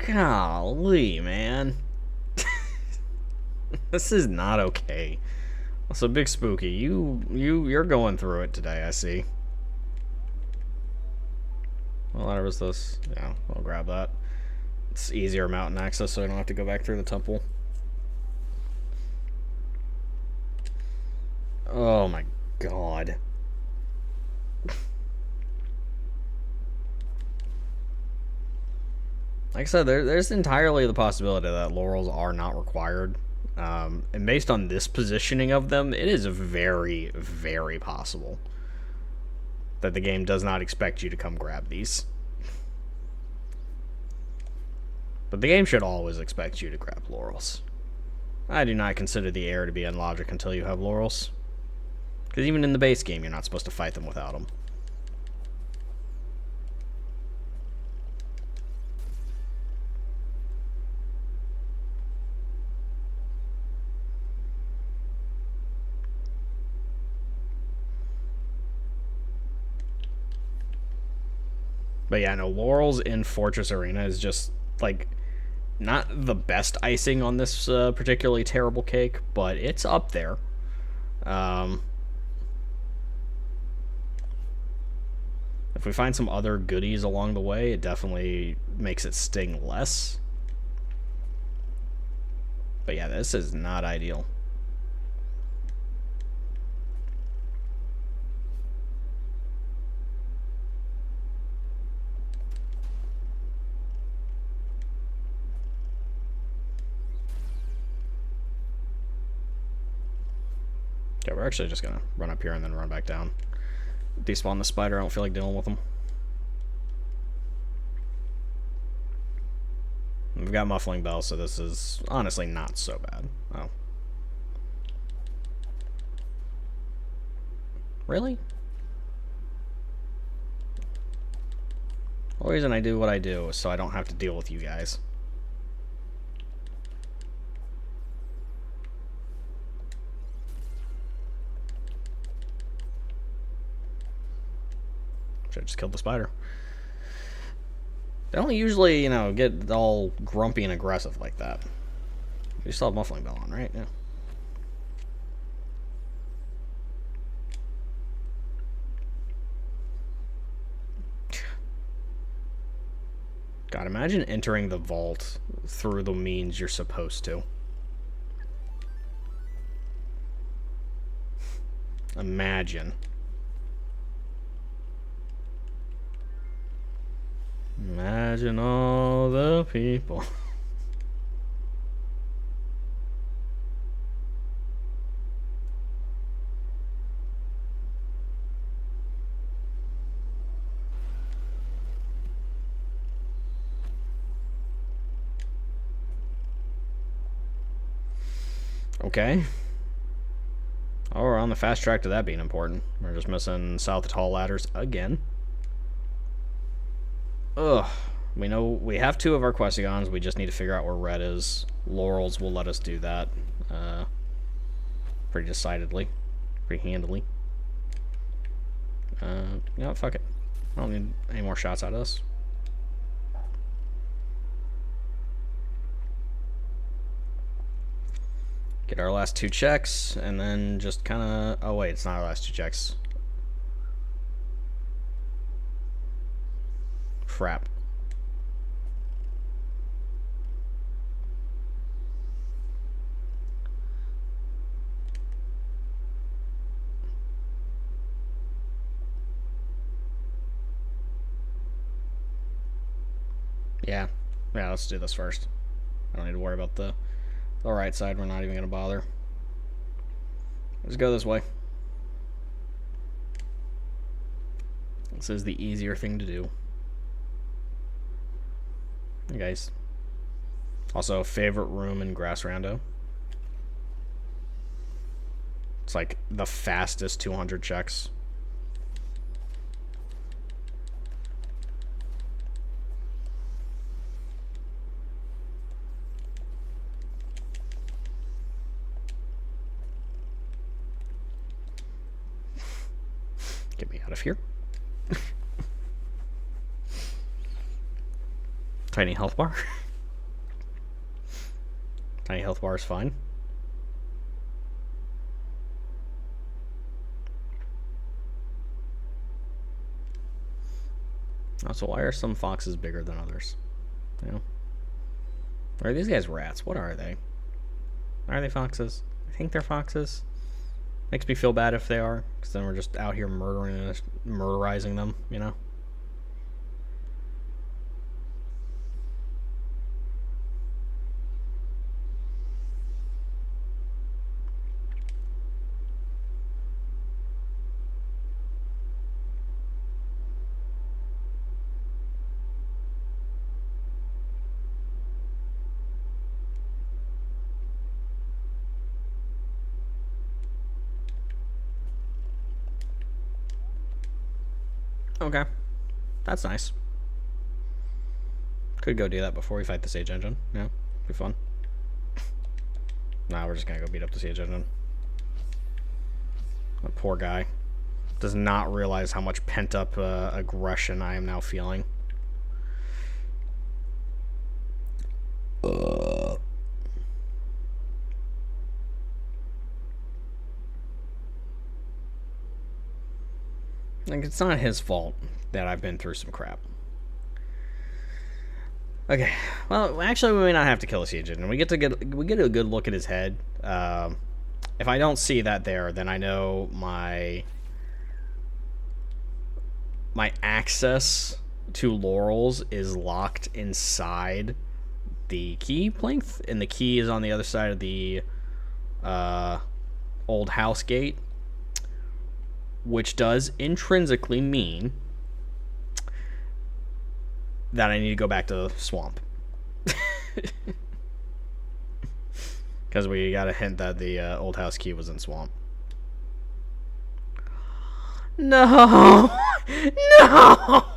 Golly, man. This is not okay. Also, Big Spooky, you're going through it today, I see. What letter was this? Yeah, I'll grab that. It's easier mountain access, so I don't have to go back through the temple. Oh my god. Like I said, there's entirely the possibility that laurels are not required. And based on this positioning of them, it is very, very possible that the game does not expect you to come grab these. But the game should always expect you to grab laurels. I do not consider the air to be unlogic until you have laurels. Because even in the base game, you're not supposed to fight them without them. But yeah, no, laurels in Fortress Arena is just, like, not the best icing on this particularly terrible cake, but it's up there. If we find some other goodies along the way, it definitely makes it sting less. But yeah, this is not ideal. Yeah, we're actually just gonna run up here and then run back down. Despawn the spider, I don't feel like dealing with them. We've got muffling bell, so this is honestly not so bad. Oh. Really? The reason I do what I do is so I don't have to deal with you guys. Should've just killed the spider. They don't usually, you know, get all grumpy and aggressive like that. You still have muffling bell on, right? Yeah. God, imagine entering the vault through the means you're supposed to. Imagine. Imagine all the people. Okay. Oh, we're on the fast track to that being important. We're just missing South Tall Ladders again. Ugh. We know we have 2 of our Questigons. We just need to figure out where red is. Laurels will let us do that. Pretty decidedly. Pretty handily. You know what? Fuck it. I don't need any more shots out of this. Get our last 2 checks, and then just kind of... Oh, wait, it's not our last 2 checks. Crap. Yeah, let's do this first. I don't need to worry about the right side. We're not even going to bother. Let's go this way. This is the easier thing to do. Hey guys. Also, favorite room in Grass Rando. It's like the fastest 200 checks. Get me out of here. Tiny health bar. Tiny health bar is fine. Also, why are some foxes bigger than others? You know? Or are these guys rats? What are they? Are they foxes? I think they're foxes. Makes me feel bad if they are, because then we're just out here murderizing them, you know? Okay. That's nice. Could go do that before we fight the Siege Engine. Yeah, be fun. Nah, we're just gonna go beat up the Siege Engine. That poor guy does not realize how much pent-up aggression I am now feeling. Like, it's not his fault that I've been through some crap. Okay, well, actually, we may not have to kill the Siege Engine. We get a good look at his head. If I don't see that there, then I know my access to Laurels is locked inside the key plinth, and the key is on the other side of the old house gate, which does intrinsically mean that I need to go back to the swamp. Because we got a hint that the old house key was in swamp. No! No!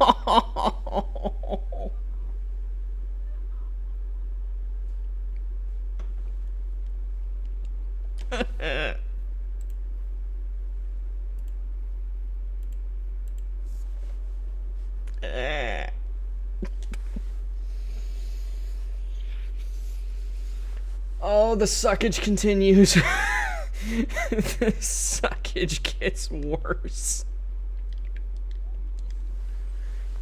Oh, the suckage continues. The suckage gets worse.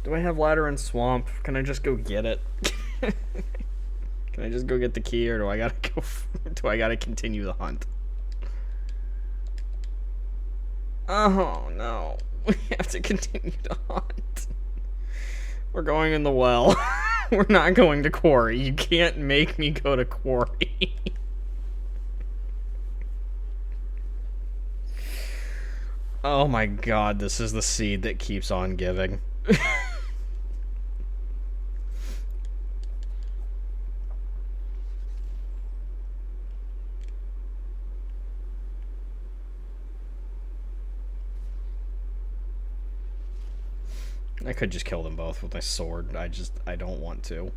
Do I have ladder in swamp? Can I just go get it? Can I just go get the key, or do I gotta go? Do I gotta continue the hunt? Oh no, we have to continue to hunt. We're going in the well. We're not going to quarry. You can't make me go to quarry. Oh my god, this is the seed that keeps on giving. I could just kill them both with my sword. I don't want to.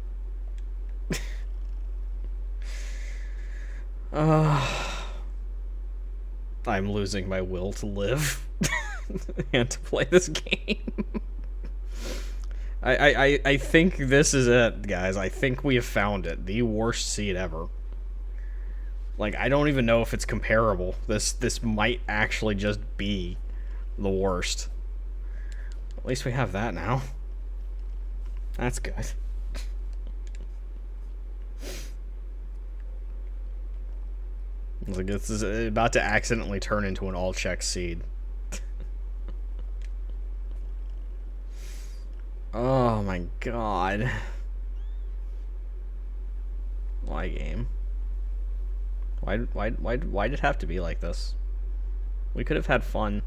I'm losing my will to live and to play this game. I think this is it, guys. I think we have found it. The worst seed ever. Like, I don't even know if it's comparable. This might actually just be the worst. At least we have that now. That's good. Like, this is about to accidentally turn into an all-check seed. Oh my god. Why, game? Why'd it have to be like this? We could have had fun.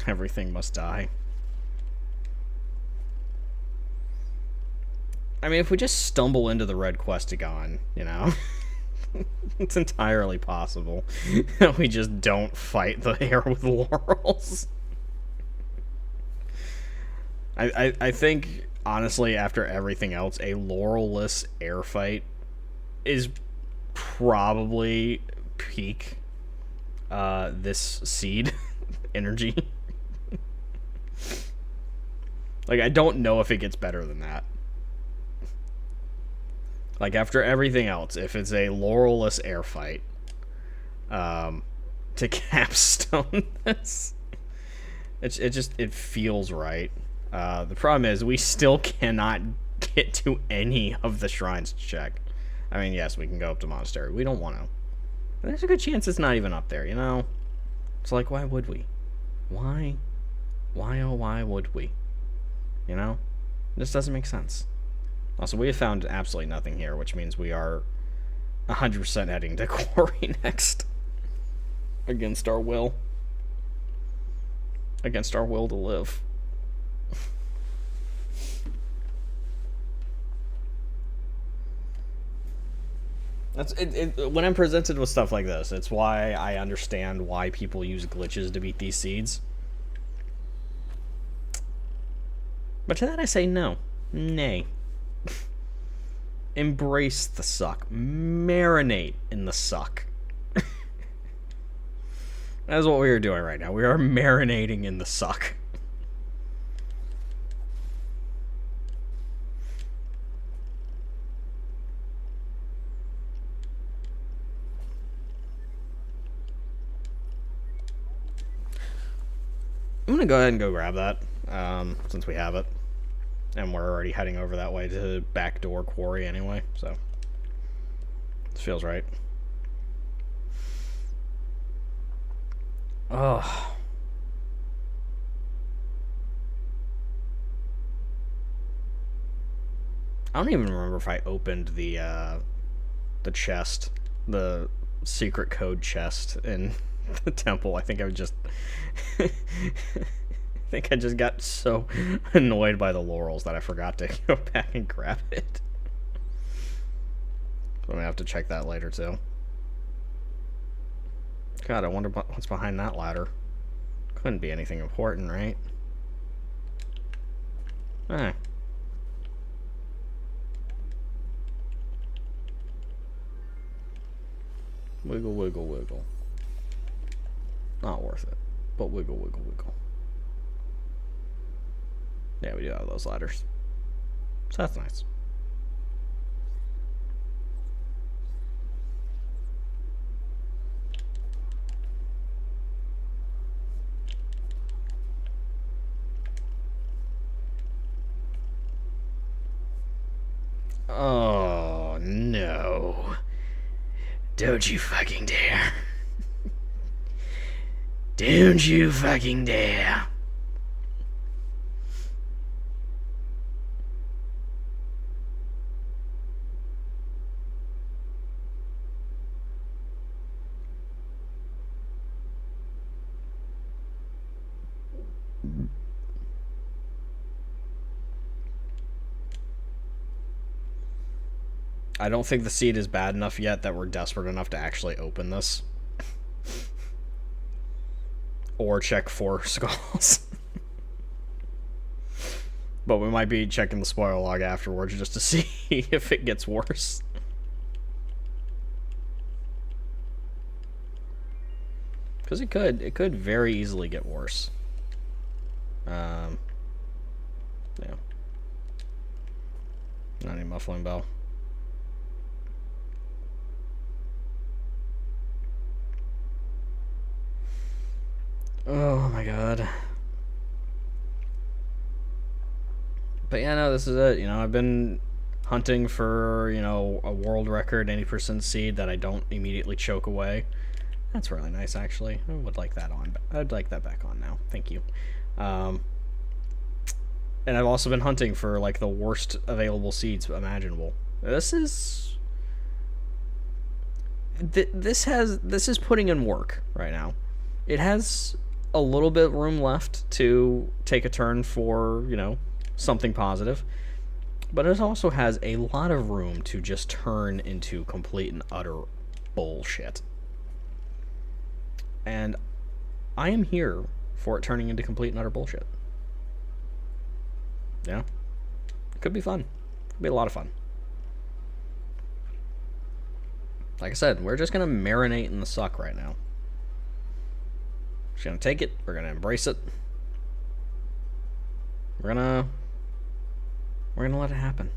Everything must die. I mean, if we just stumble into the red questagon, you know, it's entirely possible that we just don't fight the air with laurels. I think, honestly, after everything else, a laurel-less air fight is probably peak this seed energy. Like, I don't know if it gets better than that. Like, after everything else, if it's a laurel-less air fight, to capstone this, it feels right. The problem is, we still cannot get to any of the shrines to check. I mean, yes, we can go up to Monastery. We don't want to. But there's a good chance it's not even up there, you know? It's like, why would we? Why? Why, oh, why would we? You know? This doesn't make sense. Also, we have found absolutely nothing here, which means we are 100% heading to Quarry next. Against our will. Against our will to live. That's when I'm presented with stuff like this, it's why I understand why people use glitches to beat these seeds. But to that I say no. Nay. Embrace the suck. Marinate in the suck. That's what we are doing right now. We are marinating in the suck. I'm gonna go ahead and go grab that, since we have it. And we're already heading over that way to backdoor quarry anyway, so this feels right. Oh. I don't even remember if I opened the chest, the secret code chest in the temple. I think I just I think I just got so annoyed by the laurels that I forgot to go back and grab it. So I'm gonna have to check that later too. God, I wonder what's behind that ladder. Couldn't be anything important, right? Eh. Wiggle, wiggle, wiggle. Not worth it. But wiggle, wiggle, wiggle. Yeah, we do have those ladders. So that's nice. Oh, no. Don't you fucking dare. Don't you fucking dare. I don't think the seed is bad enough yet that we're desperate enough to actually open this. Or check for skulls. But we might be checking the spoiler log afterwards just to see if it gets worse. Because it could very easily get worse. Yeah. Not any muffling bell. Oh my god. But yeah, no, this is it. You know, I've been hunting for, you know, a world record 80% seed that I don't immediately choke away. That's really nice, actually. I would like that on. I'd like that back on now. Thank you. And I've also been hunting for, like, the worst available seeds imaginable. This is... This is putting in work right now. It has a little bit of room left to take a turn for, you know, something positive. But it also has a lot of room to just turn into complete and utter bullshit. And I am here for it turning into complete and utter bullshit. Yeah. It could be fun. Could be a lot of fun. Like I said, we're just going to marinate in the suck right now. Just going to take it. We're going to embrace it. We're going to let it happen.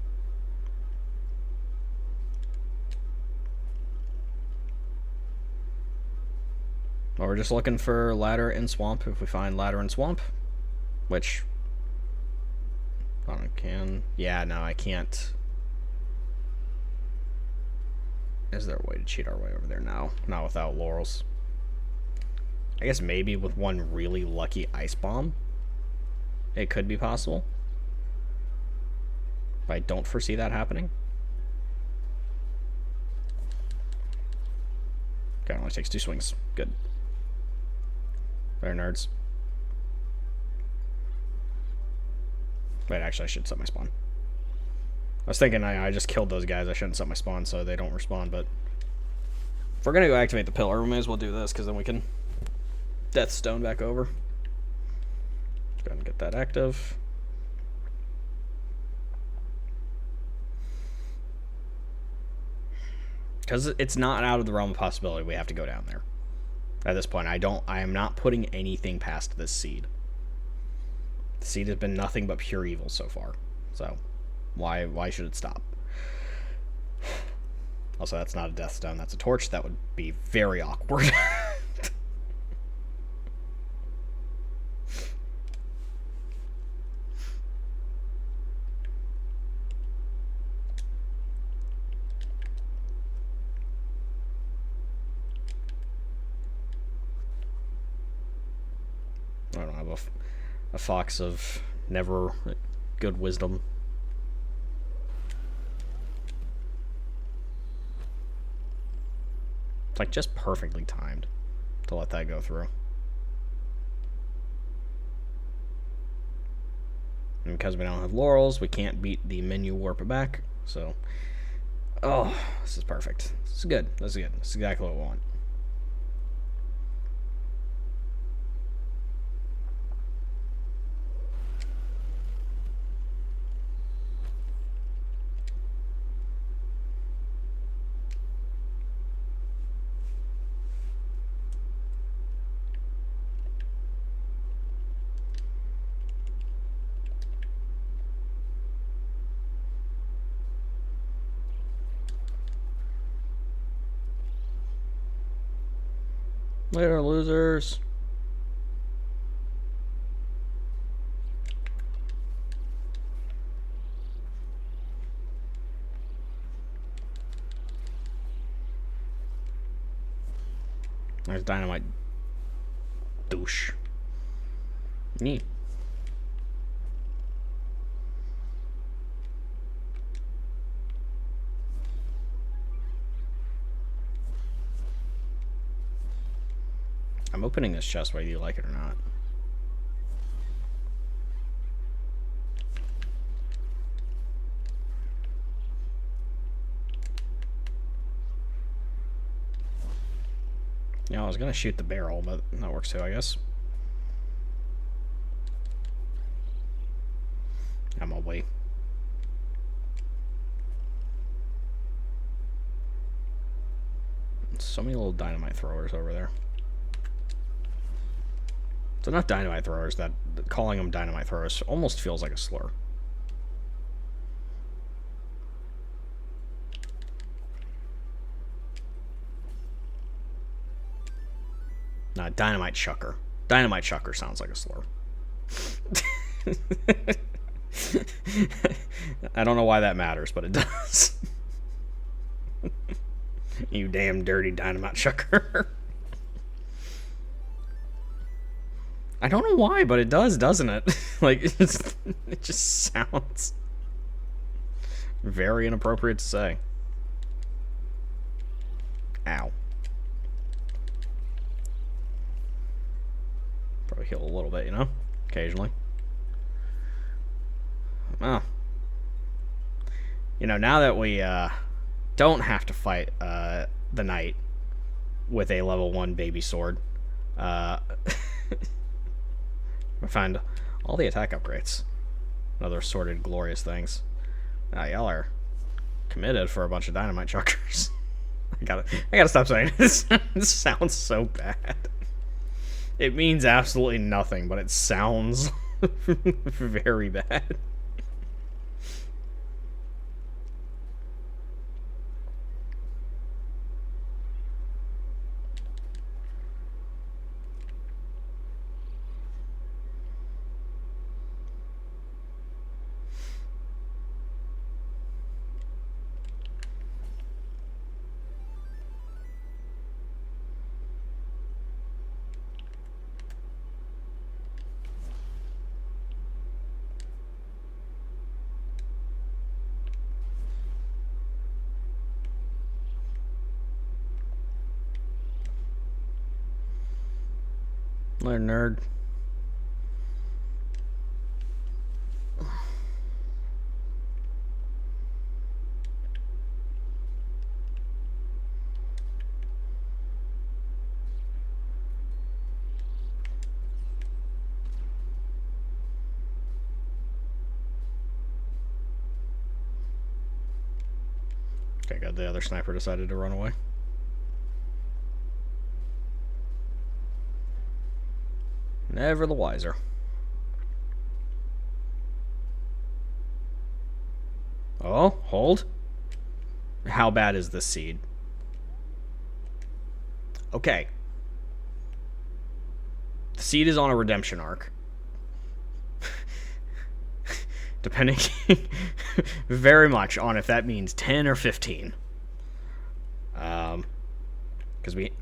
Well, we're just looking for ladder in swamp. If we find ladder in swamp, which I can. Yeah, no, I can't. Is there a way to cheat our way over there? No, not without laurels. I guess maybe with one really lucky ice bomb, it could be possible. But I don't foresee that happening. Okay, it only takes 2 swings. Good. There, nerds. Wait, actually, I should set my spawn. I was thinking I just killed those guys. I shouldn't set my spawn so they don't respawn, but if we're going to go activate the pillar, we may as well do this, because then we can death stone back over. Let's go ahead and get that active. Because it's not out of the realm of possibility we have to go down there. At this point, I am not putting anything past this seed. The seed has been nothing but pure evil so far. So, why should it stop? Also, that's not a death stone, that's a torch. That would be very awkward. I don't have a fox of never good wisdom. It's like just perfectly timed to let that go through. And because we don't have laurels, we can't beat the menu warp it back. So, oh, this is perfect. This is good. This is good. This is exactly what we want. Later, losers. There's dynamite. Douche. Neat. I'm opening this chest whether you like it or not. Yeah, I was gonna shoot the barrel, but that works too, I guess. I'm away. So many little dynamite throwers over there. It's enough dynamite throwers that calling them dynamite throwers almost feels like a slur. Nah, dynamite chucker. Dynamite chucker sounds like a slur. I don't know why that matters, but it does. You damn dirty dynamite chucker. I don't know why, but it does, doesn't it? Like, it just sounds very inappropriate to say. Ow. Probably heal a little bit, you know? Occasionally. Well. You know, now that we don't have to fight the knight with a level 1 baby sword, I find all the attack upgrades. Other assorted glorious things. Y'all are committed for a bunch of dynamite chuckers. I gotta stop saying this. This sounds so bad. It means absolutely nothing, but it sounds very bad. Little nerd. Okay, good. The other sniper decided to run away. Never the wiser. Oh, hold. How bad is this seed? Okay. The seed is on a redemption arc. Depending very much on if that means 10 or 15. Because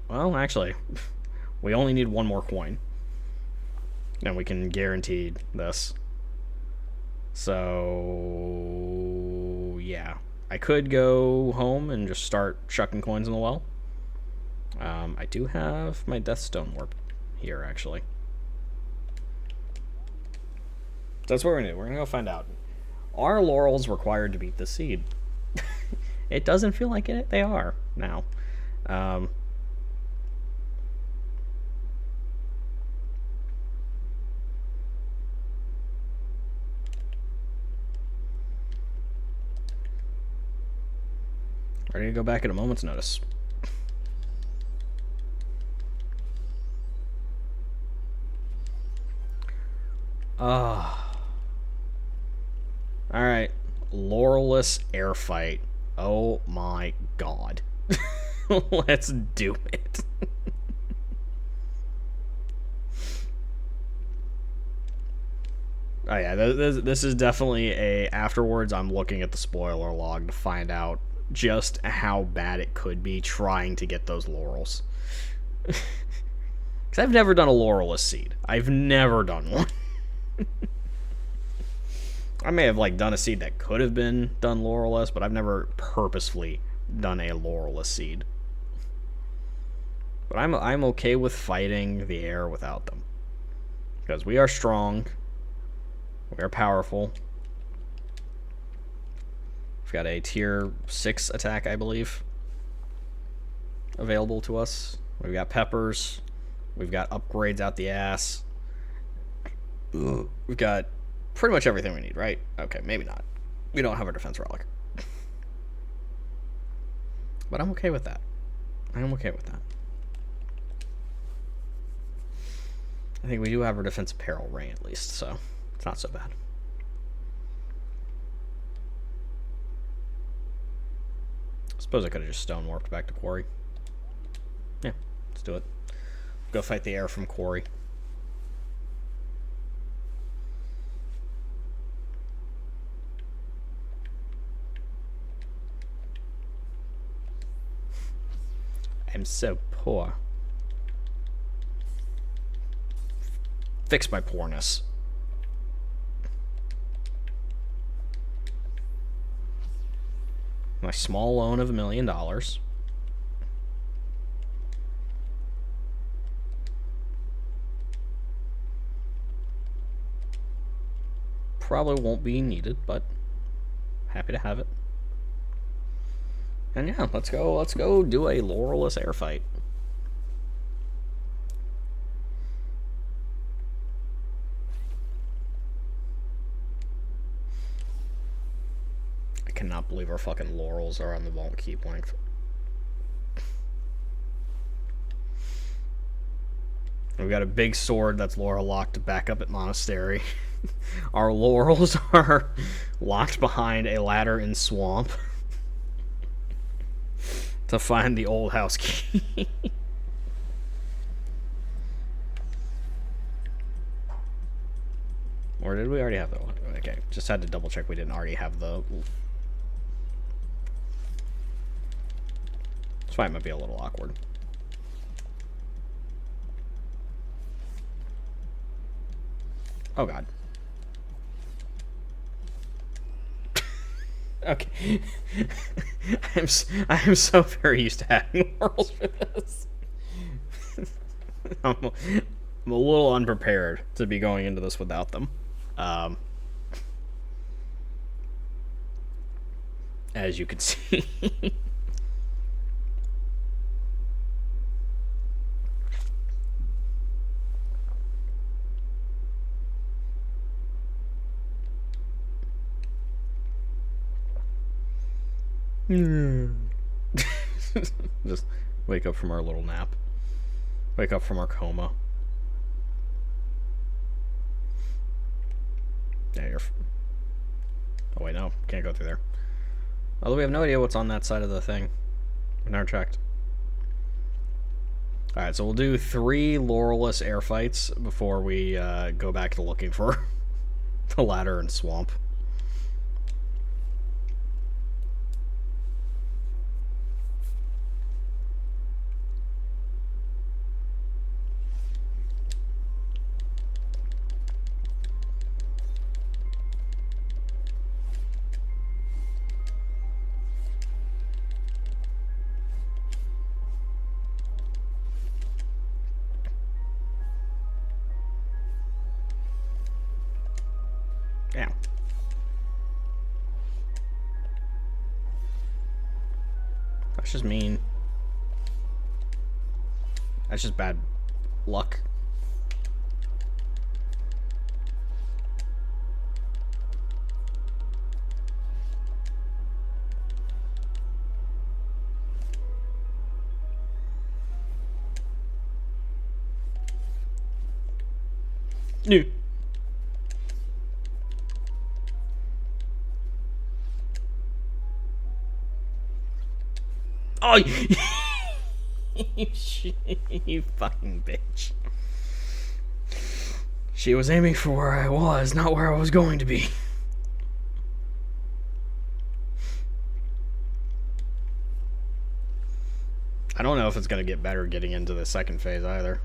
well, actually, we only need one more coin. And we can guarantee this. So, yeah. I could go home and just start chucking coins in the well. I do have my Deathstone warp here, actually. That's what we're going to do. We're going to go find out. Are laurels required to beat the seed? It doesn't feel like it. They are now. Ready to go back at a moment's notice. Alright. Laurelless air fight. Oh my god. Let's do it. Oh yeah, this is definitely a... Afterwards, I'm looking at the spoiler log to find out just how bad it could be trying to get those laurels. Because I've never done a laurelless seed. I've never done one. I may have done a seed that could have been done laurelless, but I've never purposefully done a laurelless seed. But I'm okay with fighting the air without them. Because we are strong. We are powerful. We've got a tier 6 attack, I believe, available to us. We've got peppers. We've got upgrades out the ass. We've got pretty much everything we need, right? Okay, maybe not. We don't have our defense relic. But I'm okay with that. I am okay with that. I think we do have our defense apparel ring at least, so it's not so bad. I suppose I could have just stone warped back to Quarry. Yeah, let's do it. Go fight the air from Quarry. I'm so poor. Fix my poorness. My small loan of $1 million. Probably won't be needed, but happy to have it. And yeah, let's go do a Laurelless air fight. I cannot believe our fucking laurels are on the won't keep length. We've got a big sword that's Laurel locked back up at Monastery. Our laurels are locked behind a ladder in swamp to find the old house key. Or did we already have that one? Okay, just had to double check we didn't already have the... This fight might be a little awkward. Oh god. Okay. I am so very used to having laurels for this. I'm a little unprepared to be going into this without them. As you can see. Just wake up from our little nap. Wake up from our coma. Yeah, you're... Oh wait, no. Can't go through there. Although we have no idea what's on that side of the thing. We never checked. Alright, so we'll do 3 Laurelless air fights before we go back to looking for the ladder and swamp. Yeah. That's just mean. That's just bad luck. No. Oh, you fucking bitch. She was aiming for where I was, not where I was going to be. I don't know if it's going to get better getting into the second phase either.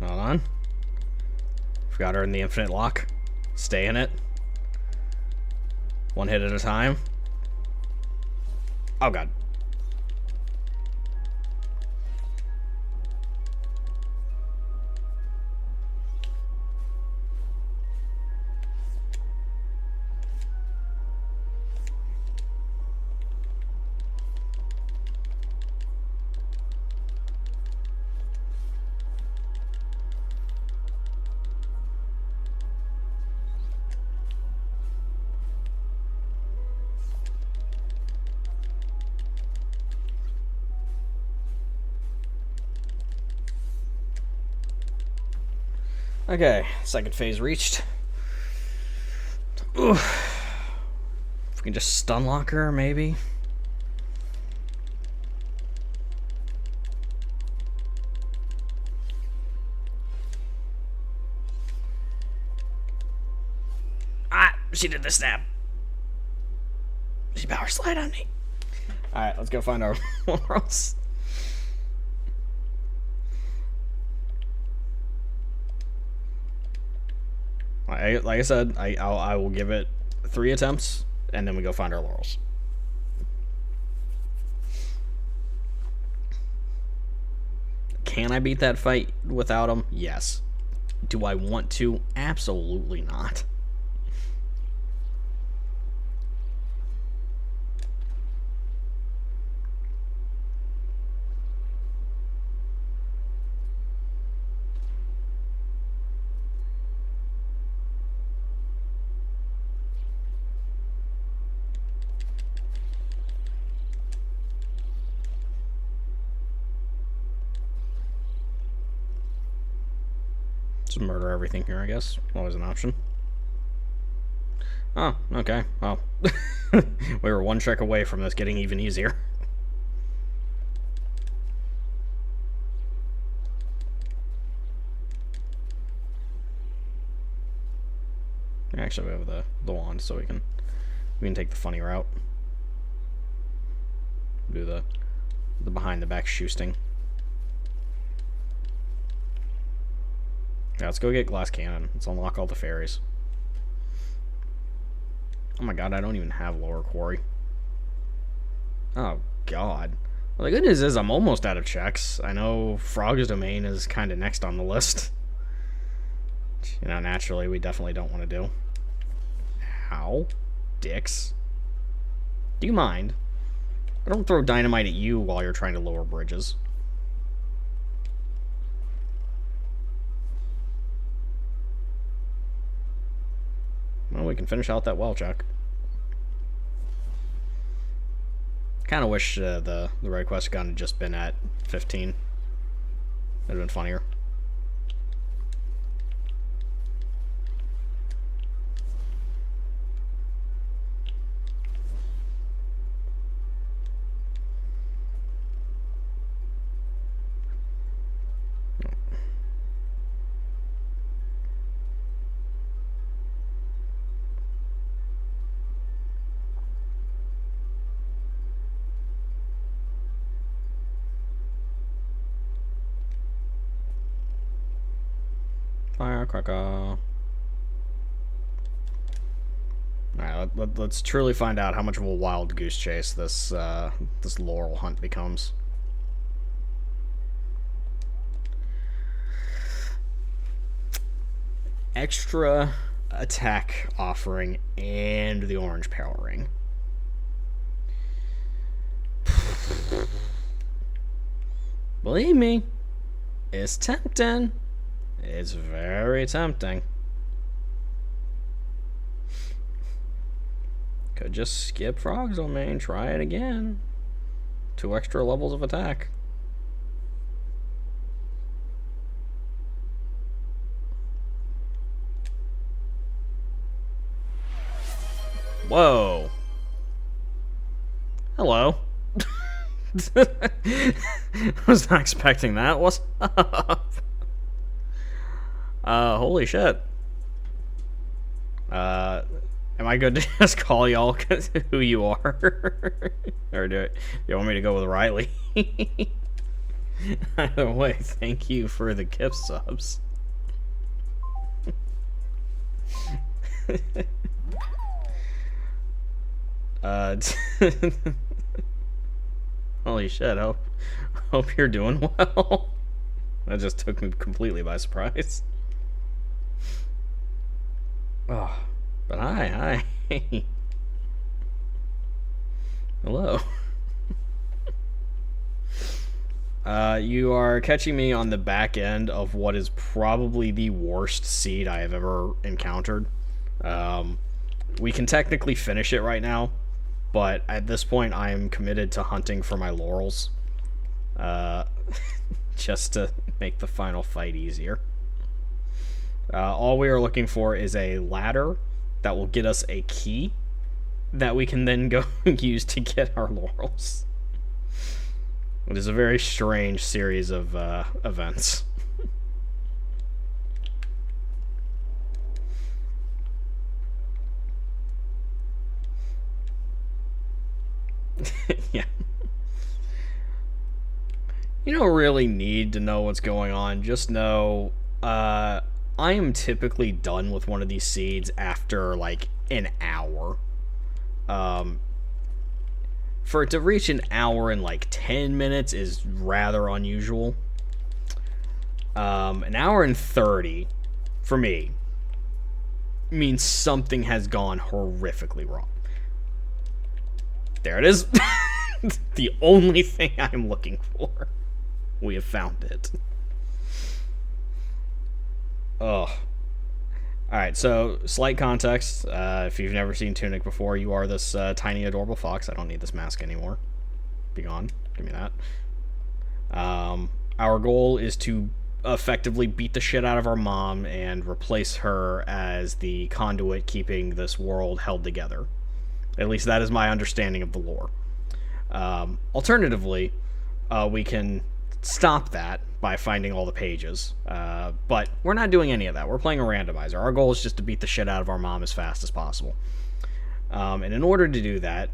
Hold on. Got her in the infinite lock. Stay in it. One hit at a time. Oh god. Okay, second phase reached. Oof. If we can just stun lock her, maybe. Ah, she did the snap. She power slide on me. Alright, let's go find our laurels. Like I said, I will give it 3 attempts, and then we go find our laurels. Can I beat that fight without him? Yes. Do I want to? Absolutely not. Just murder everything here, I guess. Always an option. Oh, okay. Well, we were one trick away from this getting even easier. Actually, we have the wand, so we can take the funny route. Do the behind the back shoosting. Yeah, let's go get glass cannon. Let's unlock all the fairies. Oh my god, I don't even have lower quarry. Oh god. Well, the good news is I'm almost out of checks. I know Frog's Domain is kind of next on the list. You know, naturally, we definitely don't want to do. Ow. Dicks. Do you mind? I don't throw dynamite at you while you're trying to lower bridges. Well, we can finish out that well check. Kind of wish the red quest gun had just been at 15. That'd have been funnier. Firecracker. Alright, let's truly find out how much of a wild goose chase this this laurel hunt becomes. Extra attack offering and the orange power ring. Believe me, it's tempting. It's very tempting. Could just skip Frog's Domain, try it again. 2 extra levels of attack. Whoa. Hello. I was not expecting that. What's up? Holy shit. Am I good to just call y'all who you are? Or do you want me to go with Riley? Either way, thank you for the gift subs. Holy shit, hope you're doing well. That just took me completely by surprise. Oh, but hi. Hello. You are catching me on the back end of what is probably the worst seed I have ever encountered. We can technically finish it right now, but at this point I am committed to hunting for my laurels. Just to make the final fight easier. All we are looking for is a ladder that will get us a key that we can then go use to get our laurels. It is a very strange series of events. Yeah. You don't really need to know what's going on. Just know, I am typically done with one of these seeds after like an hour. For it to reach an hour in like 10 minutes is rather unusual. An hour and 30, for me, means something has gone horrifically wrong. There it is. The only thing I'm looking for. We have found it. Oh. Alright, so slight context. If you've never seen Tunic before, you are this tiny, adorable fox. I don't need this mask anymore. Be gone. Give me that. Our goal is to effectively beat the shit out of our mom and replace her as the conduit keeping this world held together. At least that is my understanding of the lore. Alternatively, we can stop that by finding all the pages. But we're not doing any of that. We're playing a randomizer. Our goal is just to beat the shit out of our mom as fast as possible. And in order to do that,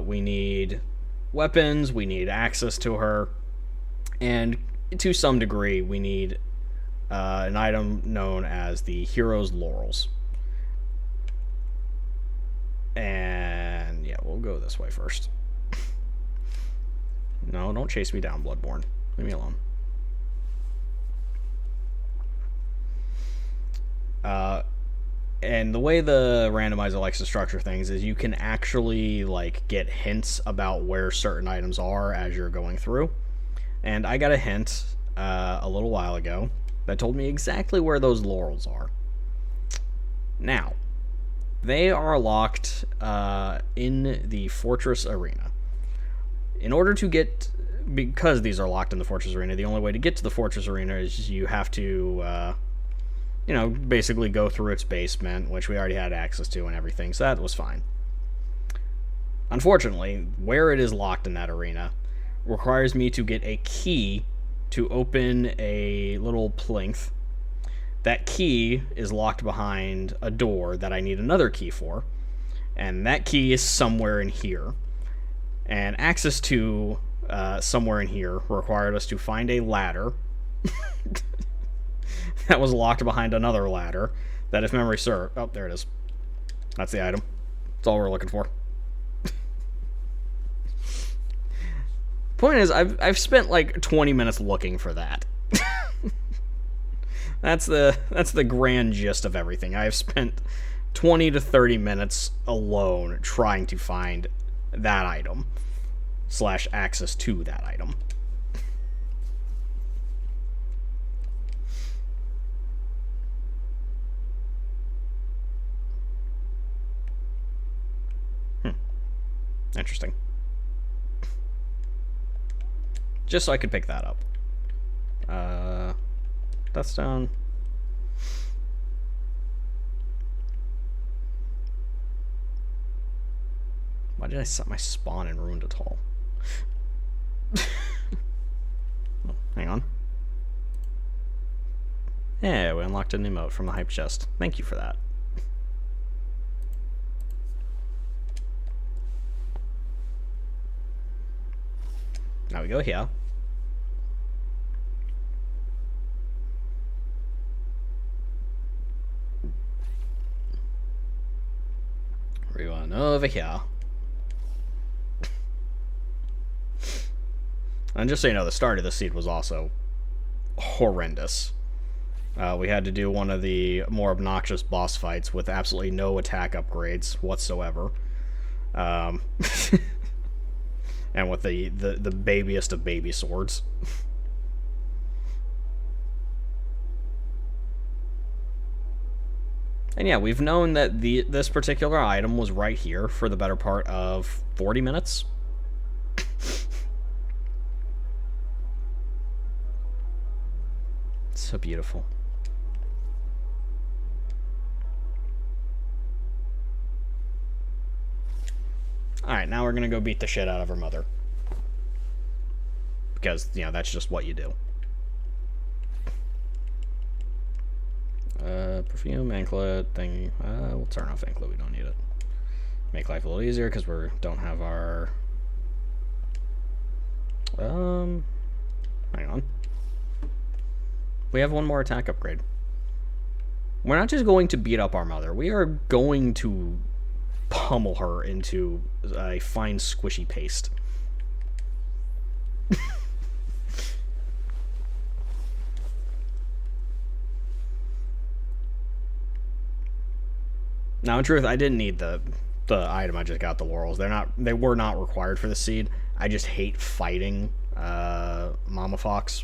we need weapons, we need access to her, and to some degree, we need an item known as the Hero's Laurels. And yeah, we'll go this way first. No, don't chase me down, Bloodborne. Leave me alone. And the way the randomizer likes to structure things is you can actually like get hints about where certain items are as you're going through. And I got a hint a little while ago that told me exactly where those laurels are. Now, they are locked in the Fortress Arena. In order to get, because these are locked in the Fortress Arena, the only way to get to the Fortress Arena is you have to, basically go through its basement, which we already had access to and everything, so that was fine. Unfortunately, where it is locked in that arena requires me to get a key to open a little plinth. That key is locked behind a door that I need another key for, and that key is somewhere in here. And access to somewhere in here required us to find a ladder that was locked behind another ladder that, if memory serves... Oh, there it is. That's the item. That's all we're looking for. Point is, I've spent like 20 minutes looking for that. That's the grand gist of everything. I have spent 20 to 30 minutes alone trying to find that item / access to that item. Interesting. Just so I could pick that up. That's down. Why did I set my spawn in Ruined at all? Oh, hang on. Yeah, we unlocked an emote from the hype chest. Thank you for that. Now we go here. We run over here. And just so you know, the start of the seed was also horrendous. We had to do one of the more obnoxious boss fights with absolutely no attack upgrades whatsoever. And with the babiest of baby swords. And yeah, we've known that this particular item was right here for the better part of 40 minutes. So beautiful. Alright, now we're gonna go beat the shit out of her mother. Because, you know, that's just what you do. Perfume, anklet, thingy. We'll turn off anklet, we don't need it. Make life a little easier because we don't have our... hang on. We have one more attack upgrade. We're not just going to beat up our mother. We are going to pummel her into a fine squishy paste. Now, in truth, I didn't need the item I just got, the laurels. They were not required for the seed. I just hate fighting Mama Fox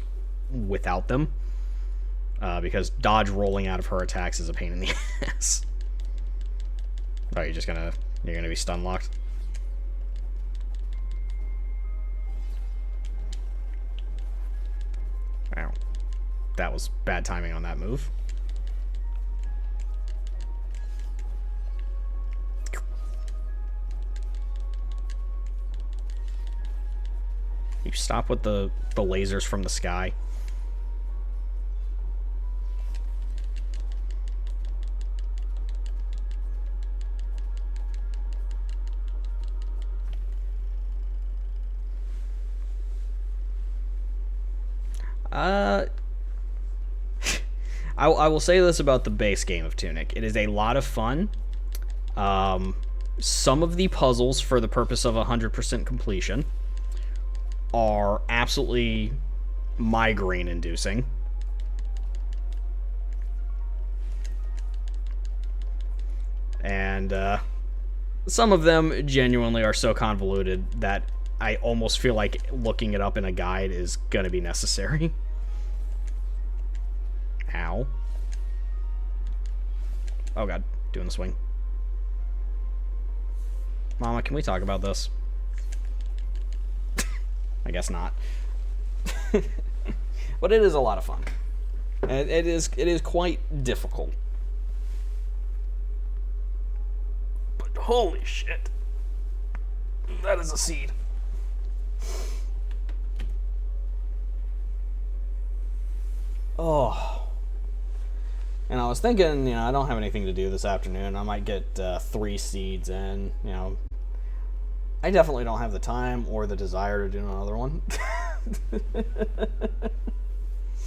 without them. Because dodge rolling out of her attacks is a pain in the ass. Oh, you're gonna be stun locked? Wow. That was bad timing on that move. You stop with the lasers from the sky. I will say this about the base game of Tunic. It is a lot of fun. Some of the puzzles, for the purpose of 100% completion, are absolutely migraine-inducing. And some of them genuinely are so convoluted that I almost feel like looking it up in a guide is going to be necessary. Ow. Oh god, doing the swing. Mama, can we talk about this? I guess not. But it is a lot of fun. And it is quite difficult. But holy shit. That is a seed. Oh. And I was thinking, I don't have anything to do this afternoon. I might get 3 seeds in, I definitely don't have the time or the desire to do another one.